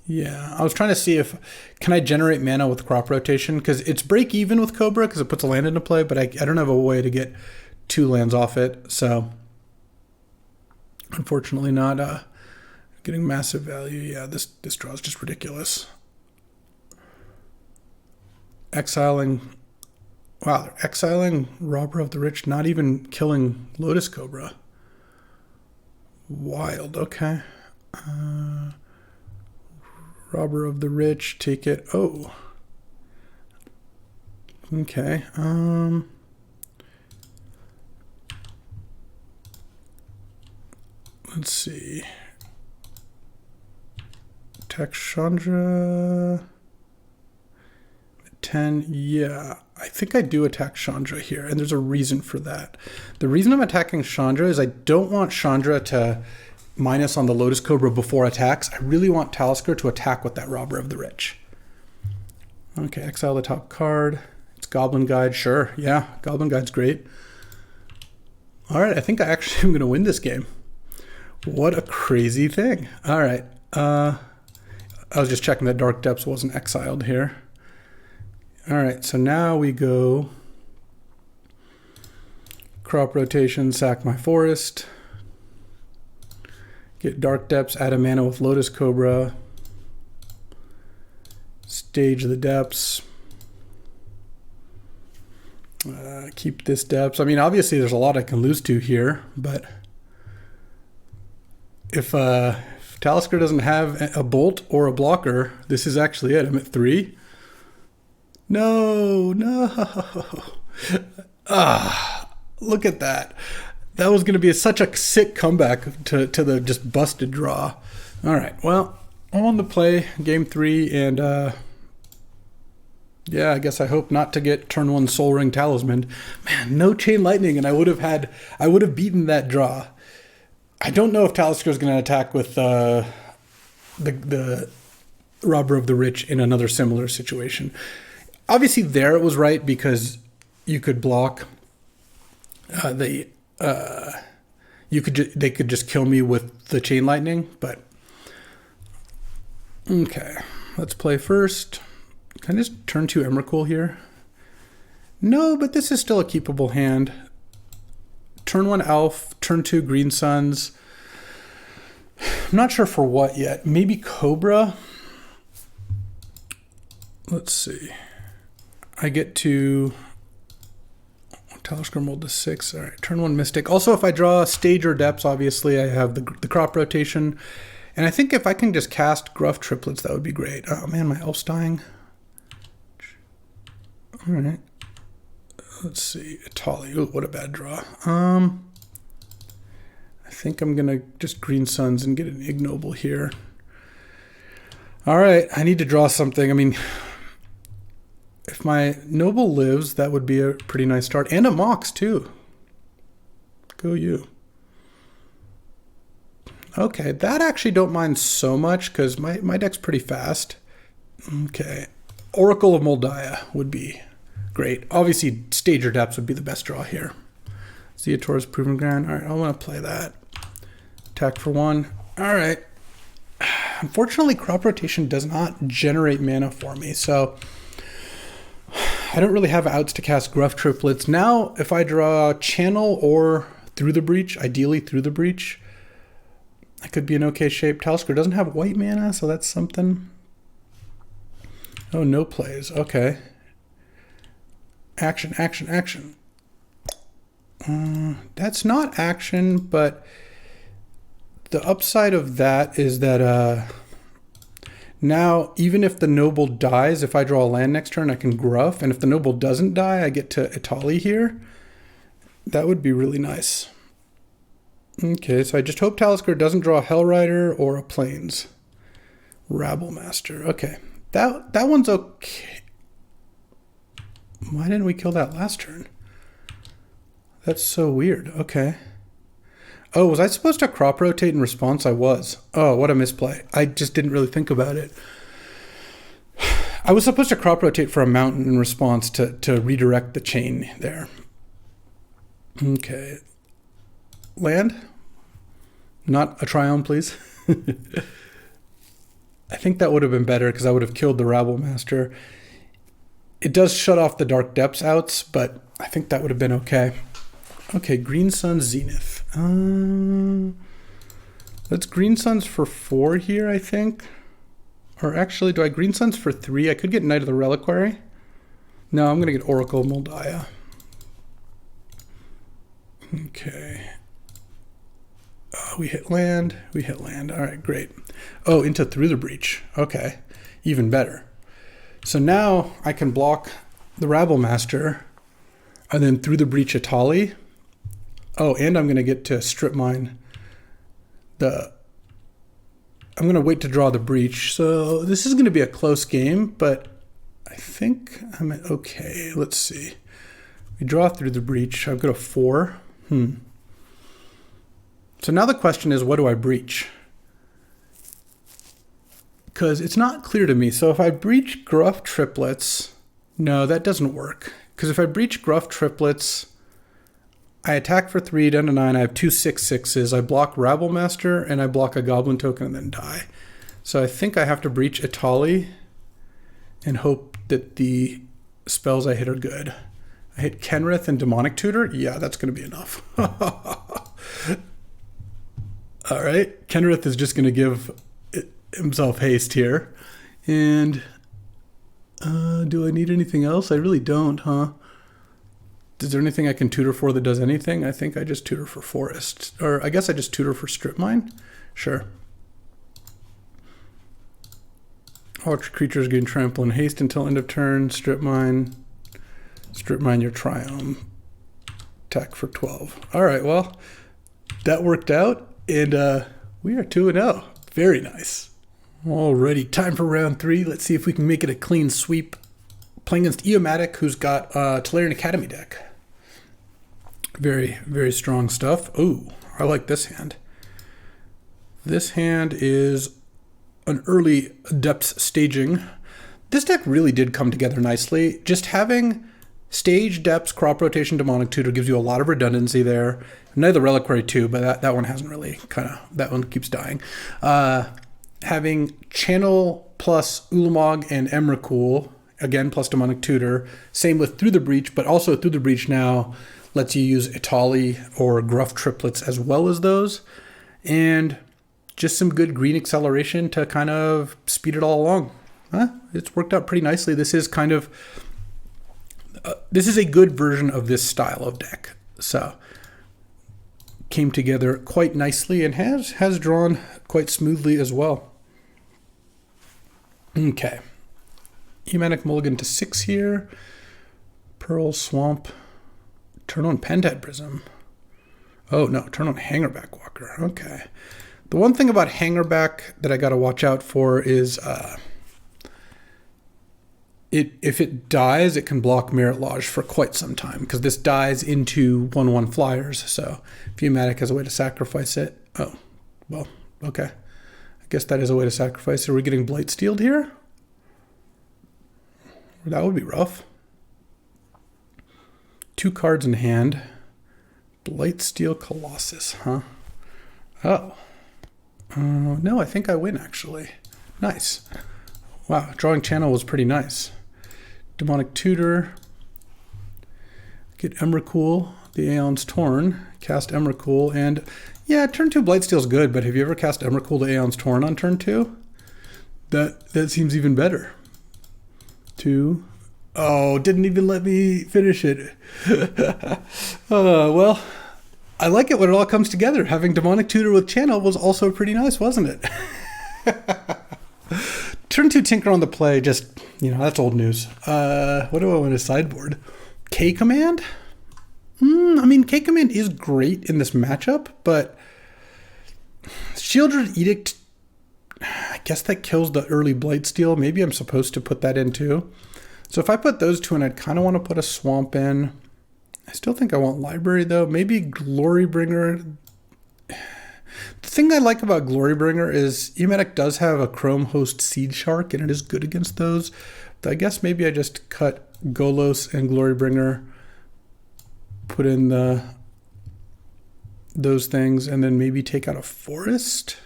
Yeah, I was trying to see can I generate mana with crop rotation? Because it's break even with Cobra because it puts a land into play, but I don't have a way to get 2 lands off it. So, unfortunately not getting massive value. Yeah, this draw is just ridiculous. Exiling, wow, they're exiling Robber of the Rich, not even killing Lotus Cobra. Wild, okay. Robber of the Rich, take it. Oh. Okay. Let's see. Attack Chandra. 10. Yeah. I think I do attack Chandra here, and there's a reason for that. The reason I'm attacking Chandra is I don't want Chandra to minus on the Lotus Cobra before attacks. I really want Talisker to attack with that Robber of the Rich. Okay, exile the top card. It's Goblin Guide, sure. Yeah, Goblin Guide's great. All right, I think I actually am going to win this game. What a crazy thing. All right. I was just checking that Dark Depths wasn't exiled here. All right, so now we go crop rotation, sack my forest. Get Dark Depths, add a mana with Lotus Cobra. Stage the Depths. Keep this Depths. I mean, obviously there's a lot I can lose to here, but if Talisker doesn't have a bolt or a blocker, this is actually it. I'm at 3. No. Look at that. That was going to be such a sick comeback to the just busted draw. All right, well, I'm on the play, game 3, and yeah, I guess I hope not to get turn 1 Soul Ring Talisman. Man, no Chain Lightning, and I would have beaten that draw. I don't know if Talisker is going to attack with the Robber of the Rich in another similar situation. Obviously, there it was right because you could block they could just kill me with the Chain Lightning, but okay, let's play first. Can I just turn 2 Emrakul here? No, but this is still a keepable hand. Turn 1 Elf, turn 2 Green Suns. I'm not sure for what yet. Maybe Cobra. Let's see. I get to Talisker Mold to 6. All right, turn 1 Mystic. Also, if I draw Stage or Depths, obviously I have the crop rotation. And I think if I can just cast Gruff Triplets, that would be great. Oh man, my elf's dying. All right. Let's see. Atali. Ooh, what a bad draw. I think I'm going to just Green Suns and get an Ignoble here. All right, I need to draw something. I mean, if my Noble lives, that would be a pretty nice start. And a Mox, too. Go you. Okay, that actually don't mind so much because my deck's pretty fast. Okay, Oracle of Moldiah would be great. Obviously, Stage or Depths would be the best draw here. Zeator's Proven Ground. All right, I want to play that. Attack for 1. All right. Unfortunately, crop rotation does not generate mana for me, so I don't really have outs to cast Gruff Triplets. Now, if I draw Channel or Through the Breach, ideally Through the Breach, I could be in okay shape. Talisker doesn't have white mana, so that's something. Oh, no plays. Okay. Action, action, action. That's not action, but the upside of that is that now, even if the Noble dies, if I draw a land next turn, I can Gruff. And if the Noble doesn't die, I get to Atali here. That would be really nice. Okay, so I just hope Talisker doesn't draw a Hellrider or a Plains. Rabblemaster. Okay, that one's okay. Why didn't we kill that last turn? That's so weird. Okay. Oh, was I supposed to crop rotate in response? I was. Oh, what a misplay. I just didn't really think about it. I was supposed to crop rotate for a mountain in response to redirect the chain there. Okay. Land? Not a Triumph, please. I think that would have been better because I would have killed the Rabblemaster. It does shut off the Dark Depths outs, but I think that would have been okay. Okay, Green Sun Zenith. Let's Green Suns for 4 here, I think. Or actually, do I Green Suns for 3? I could get Knight of the Reliquary. No, I'm going to get Oracle of Moldiah. Okay. We hit land. We hit land. All right, great. Oh, into Through the Breach. Okay, even better. So now I can block the Rabblemaster and then Through the Breach Atali. Oh, and I'm going to get to strip mine I'm going to wait to draw the Breach. So this is going to be a close game, but I think I'm okay. Let's see. We draw Through the Breach. I've got a 4. So now the question is, what do I breach? Because it's not clear to me. So if I breach Gruff Triplets, no, that doesn't work. Because if I breach Gruff Triplets, I attack for 3, down to 9. I have 2 6/6s. I block Rabblemaster, and I block a Goblin token and then die. So I think I have to breach Atali and hope that the spells I hit are good. I hit Kenrith and Demonic Tutor. Yeah, that's going to be enough. All right. Kenrith is just going to give himself haste here. And do I need anything else? I really don't, huh? Is there anything I can tutor for that does anything? I think I just tutor for Forest. Or I guess I just tutor for Strip Mine. Sure. All creatures gain trample and haste until end of turn. Strip Mine your Triumph. Attack for 12. All right, well, that worked out. And we are 2-0. Very nice. Alrighty, time for round 3. Let's see if we can make it a clean sweep. Playing against Eomatic, who's got Tolarian Academy deck. Very, very strong stuff. Ooh, I like this hand. This hand is an early Depths staging. This deck really did come together nicely. Just having Stage, Depths, Crop Rotation, Demonic Tutor gives you a lot of redundancy there. Knight of the Reliquary too, but that one hasn't really that one keeps dying. Having Channel plus Ulamog and Emrakul, again, plus Demonic Tutor. Same with Through the Breach, but also Through the Breach now lets you use Atali or Gruff Triplets as well as those. And just some good green acceleration to kind of speed it all along. It's worked out pretty nicely. This is kind of this is a good version of this style of deck. So came together quite nicely and has drawn quite smoothly as well. Okay. Humatic Mulligan to 6 here. Pearl, Swamp. Turn on Pentad Prism. Oh, no. Turn on Hangerback Walker. Okay. The one thing about Hangerback that I got to watch out for is if it dies, it can block Merit Lodge for quite some time, because this dies into 1/1 flyers. So if Humatic has a way to sacrifice it. Oh, well, okay. I guess that is a way to sacrifice. Are we getting Blight Steeled here? That would be rough. 2 cards in hand. Blightsteel Colossus, huh? Oh. No, I think I win, actually. Nice. Wow, drawing channel was pretty nice. Demonic Tutor. Get Emrakul, the Aeon's Torn. Cast Emrakul, and yeah, turn 2 Blightsteel's good, but have you ever cast Emrakul, the Aeon's Torn on turn 2? That seems even better. 2. Oh, didn't even let me finish it. Well, I like it when it all comes together. Having Demonic Tutor with Channel was also pretty nice, wasn't it? Turn 2 Tinker on the play, just, that's old news. What do I want to sideboard? K-Command? I mean, K-Command is great in this matchup, but Shieldred Edict, I guess that kills the early Blightsteel. Maybe I'm supposed to put that in too. So if I put those 2 in, I'd kind of want to put a Swamp in. I still think I want Library, though. Maybe Glorybringer. The thing I like about Glorybringer is Humatic does have a Chrome Host Seed Shark, and it is good against those. But I guess maybe I just cut Golos and Glorybringer, put in those things, and then maybe take out a Forest.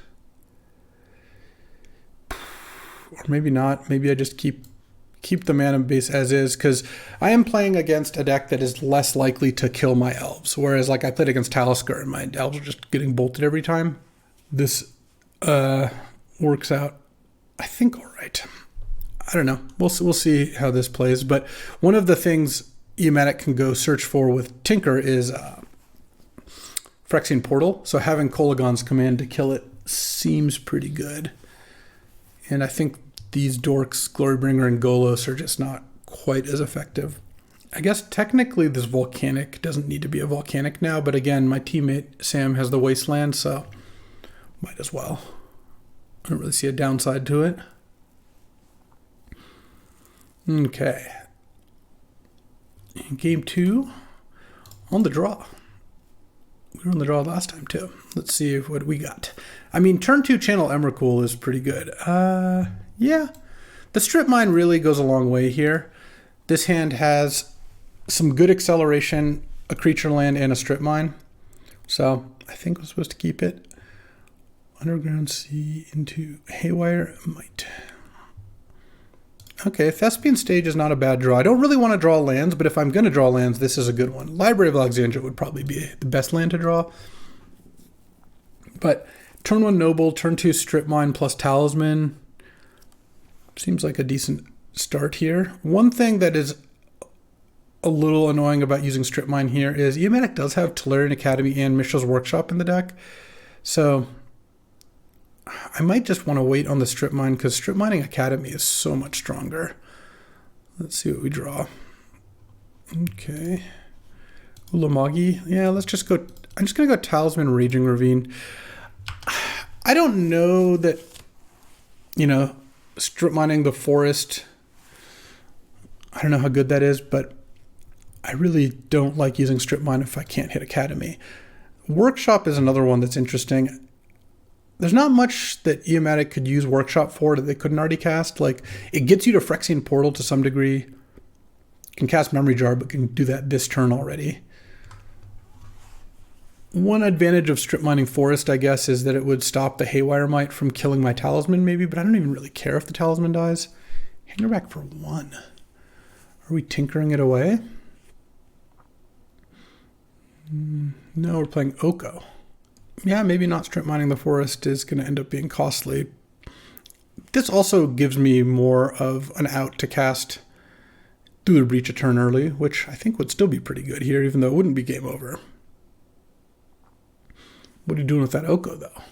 Or maybe not. Maybe I just keep the mana base as is, because I am playing against a deck that is less likely to kill my elves. Whereas, like, I played against Talisker, and my elves are just getting bolted every time. This works out, I think, all right. I don't know. We'll see how this plays. But one of the things Humatic can go search for with Tinker is Phyrexian Portal. So having Kolagon's command to kill it seems pretty good. And I think these dorks, Glorybringer and Golos, are just not quite as effective. I guess technically this Volcanic doesn't need to be a Volcanic now, but again, my teammate Sam has the Wasteland, so might as well. I don't really see a downside to it. Okay. In game 2, on the draw. We were on the draw last time too. Let's see what we got. I mean, turn 2 Channel Emrakul is pretty good. Yeah. The Strip Mine really goes a long way here. This hand has some good acceleration, a creature land, and a Strip Mine. So I think we're supposed to keep it. Underground Sea into Haywire Might. Okay, Thespian Stage is not a bad draw. I don't really want to draw lands, but if I'm going to draw lands, this is a good one. Library of Alexandria would probably be the best land to draw. But turn 1 Noble, turn 2 Strip Mine plus Talisman. Seems like a decent start here. One thing that is a little annoying about using Strip Mine here is Humatic does have Tolarian Academy and Mishra's Workshop in the deck. So I might just want to wait on the Strip Mine, because Strip Mining Academy is so much stronger. Let's see what we draw. Okay. Ulamagi. Yeah, let's just go. I'm just going to go Talisman, Raging Ravine. I don't know that, Strip Mining the Forest, I don't know how good that is, but I really don't like using Strip Mine if I can't hit Academy. Workshop is another one that's interesting. There's not much that Humatic could use Workshop for that they couldn't already cast. Like, it gets you to Phyrexian Portal to some degree. You can cast Memory Jar, but can do that this turn already. One advantage of Strip Mining Forest, I guess, is that it would stop the Haywire Might from killing my Talisman, maybe, but I don't even really care if the Talisman dies. Hangerback for 1. Are we tinkering it away? No, we're playing Oko. Yeah, maybe not Strip Mining the Forest is going to end up being costly. This also gives me more of an out to cast through the breach a turn early, which I think would still be pretty good here, even though it wouldn't be game over. What are you doing with that Oko, though?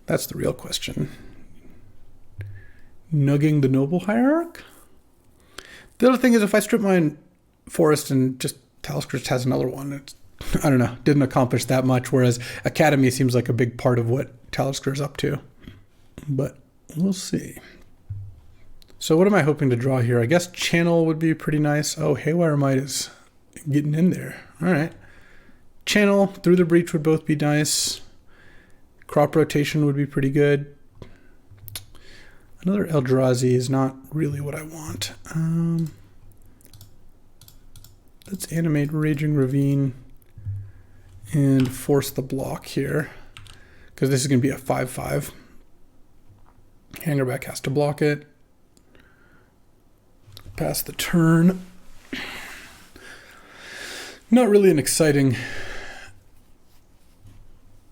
That's the real question. Nugging the Noble Hierarch? The other thing is, if I strip mine Forest and just Talisker just has another one, it's, I don't know, didn't accomplish that much, whereas Academy seems like a big part of what Talisker is up to. But we'll see. So what am I hoping to draw here? I guess Channel would be pretty nice. Oh, Haywire Might is getting in there. All right. Channel, Through the Breach would both be nice. Crop Rotation would be pretty good. Another Eldrazi is not really what I want. Let's animate Raging Ravine and force the block here, because this is going to be a 5/5. Hangerback has to block it. Pass the turn. Not really an exciting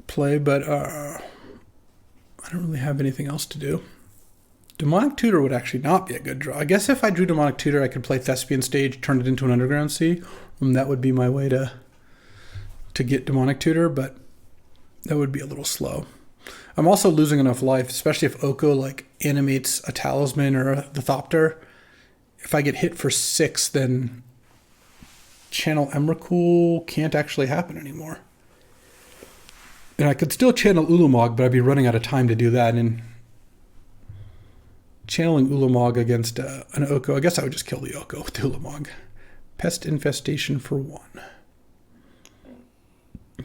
play, but I don't really have anything else to do. Demonic Tutor would actually not be a good draw. I guess if I drew Demonic Tutor, I could play Thespian Stage, turn it into an Underground Sea, and that would be my way to get Demonic Tutor, but that would be a little slow. I'm also losing enough life, especially if Oko like animates a Talisman or the Thopter. If I get hit for 6, then Channel Emrakul can't actually happen anymore. And I could still channel Ulamog, but I'd be running out of time to do that. And channeling Ulamog against an Oko, I guess I would just kill the Oko with Ulamog. Pest Infestation for 1.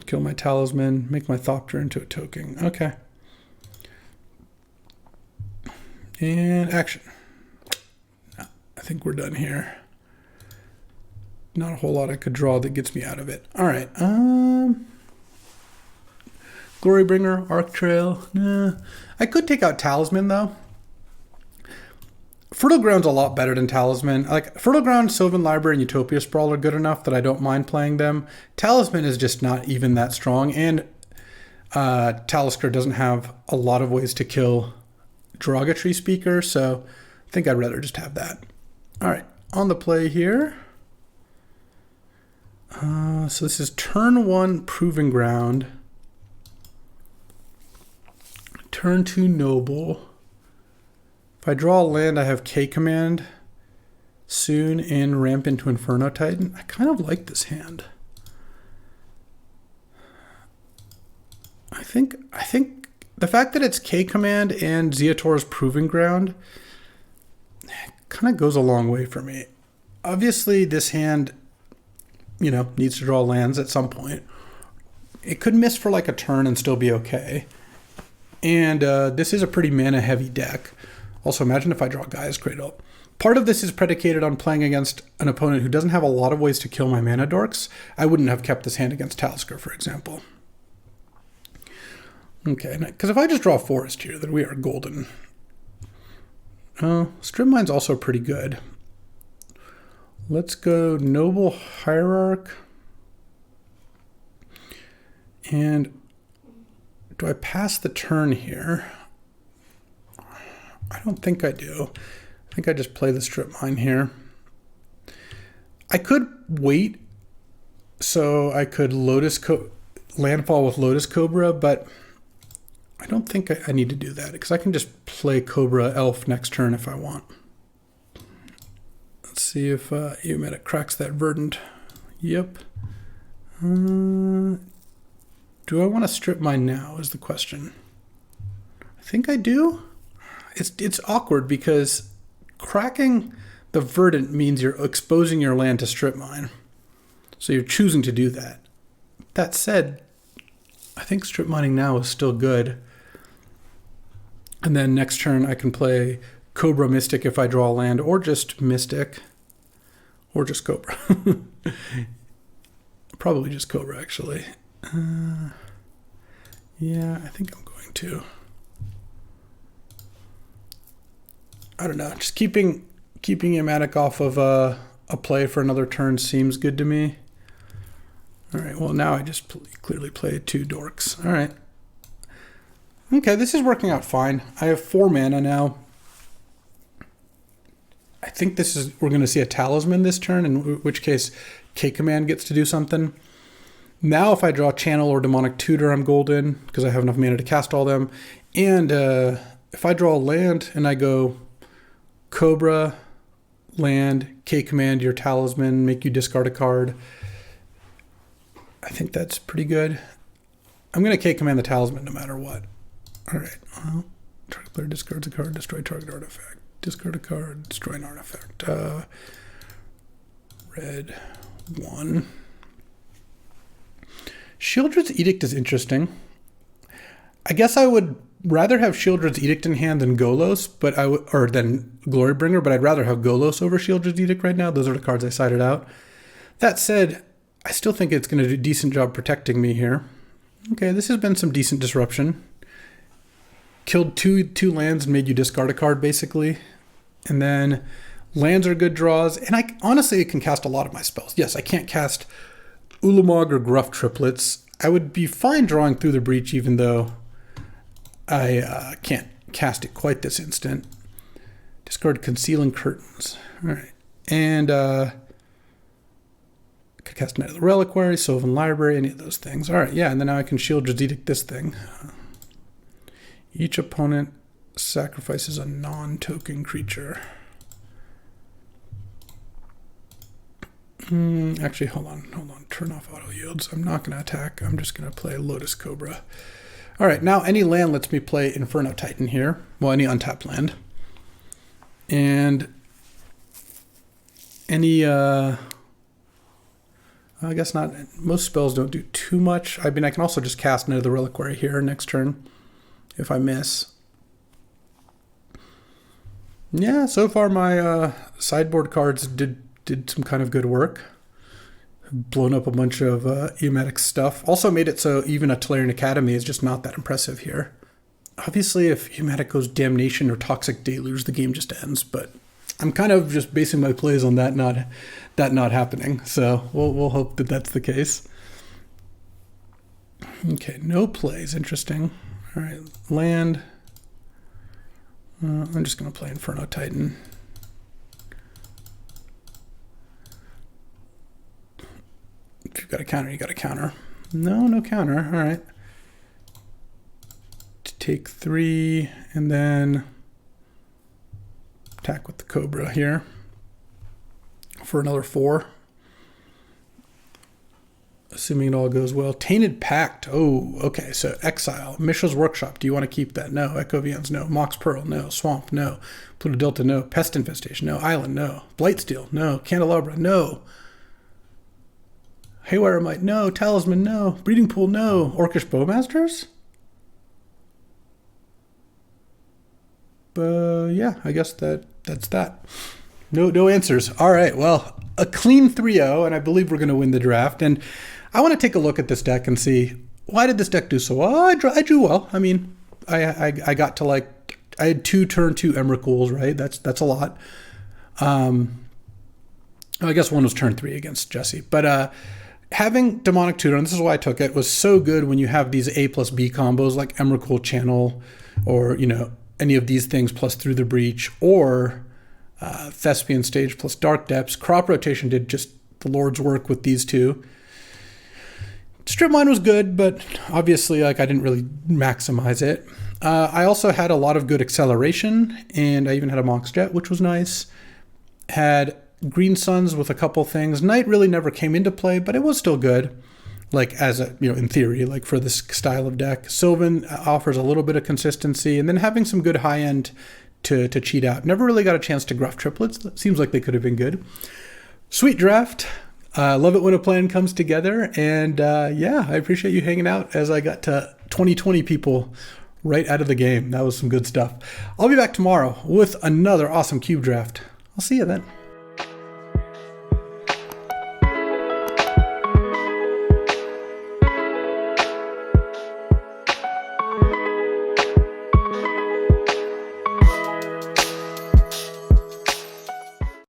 Kill my Talisman, make my Thopter into a token. Okay. And action. I think we're done here. Not a whole lot I could draw that gets me out of it. All right. Glorybringer, Arc Trail. Nah. I could take out Talisman, though. Fertile Ground's a lot better than Talisman. Like, Fertile Ground, Sylvan Library, and Utopia Sprawl are good enough that I don't mind playing them. Talisman is just not even that strong, and Talisker doesn't have a lot of ways to kill Derogatory Speaker, so I think I'd rather just have that. All right, on the play here. So this is turn 1, Proving Ground. Turn 2, Noble. If I draw a land, I have K Command soon and ramp into Inferno Titan. I kind of like this hand. I think the fact that it's K Command and Zeator's Proving Ground kind of goes a long way for me. Obviously, this hand, you know, needs to draw lands at some point. It could miss for like a turn and still be okay. And this is a pretty mana-heavy deck. Also, imagine if I draw Gaia's Cradle. Part of this is predicated on playing against an opponent who doesn't have a lot of ways to kill my mana dorks. I wouldn't have kept this hand against Talisker, for example. Okay, because if I just draw Forest here, then we are golden. Strip Mine's also pretty good. Let's go Noble Hierarch. And do I pass the turn here? I don't think I do. I think I just play the Strip Mine here. I could wait so I could landfall with Lotus Cobra, but I don't think I need to do that because I can just play Cobra Elf next turn if I want. Let's see if Eomedic cracks that Verdant. Yep. Do I want to Strip Mine now is the question. I think I do. It's awkward because cracking the Verdant means you're exposing your land to Strip Mine. So you're choosing to do that. That said, I think Strip Mining now is still good. And then next turn I can play Cobra Mystic if I draw a land, or just Mystic, or just Cobra. Probably just Cobra, actually. Yeah, I think I'm going to. I don't know. Just keeping Eomedic off of a play for another turn seems good to me. All right. Well, now I just clearly played 2 dorks. All right. Okay, this is working out fine. I have 4 mana now. I think we're going to see a talisman this turn, in which case K command gets to do something. Now if I draw channel or demonic tutor, I'm golden because I have enough mana to cast all them. And if I draw a land and I go Cobra, land, K command, your talisman, make you discard a card, I think that's pretty good. I'm going to K command the talisman no matter what. All right. Well, target player discards a card, destroy target artifact. Discard a card, destroy an artifact. Red 1. Sheoldred's Edict is interesting. I guess I would rather have Sheoldred's Edict in hand than Golos, or than Glorybringer, but I'd rather have Golos over Sheoldred's Edict right now. Those are the cards I cited out. That said, I still think it's going to do a decent job protecting me here. Okay, this has been some decent disruption. Killed two lands and made you discard a card, basically. And then lands are good draws. And honestly, it can cast a lot of my spells. Yes, I can't cast Ulamog or Gruff triplets. I would be fine drawing Through the Breach, even though I can't cast it quite this instant. Discard Concealing Curtains. All right. And could cast Knight of the Reliquary, Sylvan Library, any of those things. All right, yeah, and then now I can Sheoldred's Edict this thing. Each opponent sacrifices a non-token creature. Actually, hold on. Turn off auto yields. I'm not going to attack. I'm just going to play Lotus Cobra. All right, now any land lets me play Inferno Titan here. Well, any untapped land. And any, I guess not. Most spells don't do too much. I mean, I can also just cast Knight of the Reliquary here next turn if I miss. Yeah, so far my sideboard cards did some kind of good work. Blown up a bunch of Eometic stuff. Also made it so even a Tolarian Academy is just not that impressive here. Obviously, if Eometic goes Damnation or Toxic Deluge, the game just ends. But I'm kind of just basing my plays on that not happening. So we'll hope that that's the case. Okay, no plays. Interesting. All right, land. I'm just going to play Inferno Titan. If you've got a counter, you got a counter. No counter. All right. Take 3 and then attack with the Cobra here for another 4. Assuming it all goes well. Tainted Pact. Oh, okay. So Exile. Mishra's Workshop. Do you want to keep that? No. Echo Vians. No. Mox Pearl. No. Swamp. No. Pluto Delta. No. Pest Infestation. No. Island. No. Blightsteel. No. Candelabra. No. Haywire Might. No. Talisman. No. Breeding Pool. No. Orcish Bowmasters? Yeah, I guess that's that. No answers. All right, well, a clean 3-0, and I believe we're going to win the draft. And I want to take a look at this deck and see, why did this deck do so well? I drew well. I mean, I got to I had 2 turn 2 Emrakul's, right? That's a lot. I guess one was turn 3 against Jesse. But having Demonic Tutor, and this is why I took it, was so good when you have these A plus B combos like Emrakul Channel or, any of these things plus Through the Breach or Thespian Stage plus Dark Depths. Crop Rotation did just the Lord's work with these two. Strip Mine was good, but obviously I didn't really maximize it. I also had a lot of good acceleration, and I even had a Mox Jet, which was nice. Had Green Suns with a couple things. Night really never came into play, but it was still good. As a, in theory, for this style of deck. Sylvan offers a little bit of consistency, and then having some good high end to cheat out. Never really got a chance to Gruff triplets. Seems like they could have been good. Sweet draft. Love it when a plan comes together. And yeah, I appreciate you hanging out as I got to 2020 people right out of the game. That was some good stuff. I'll be back tomorrow with another awesome cube draft. I'll see you then.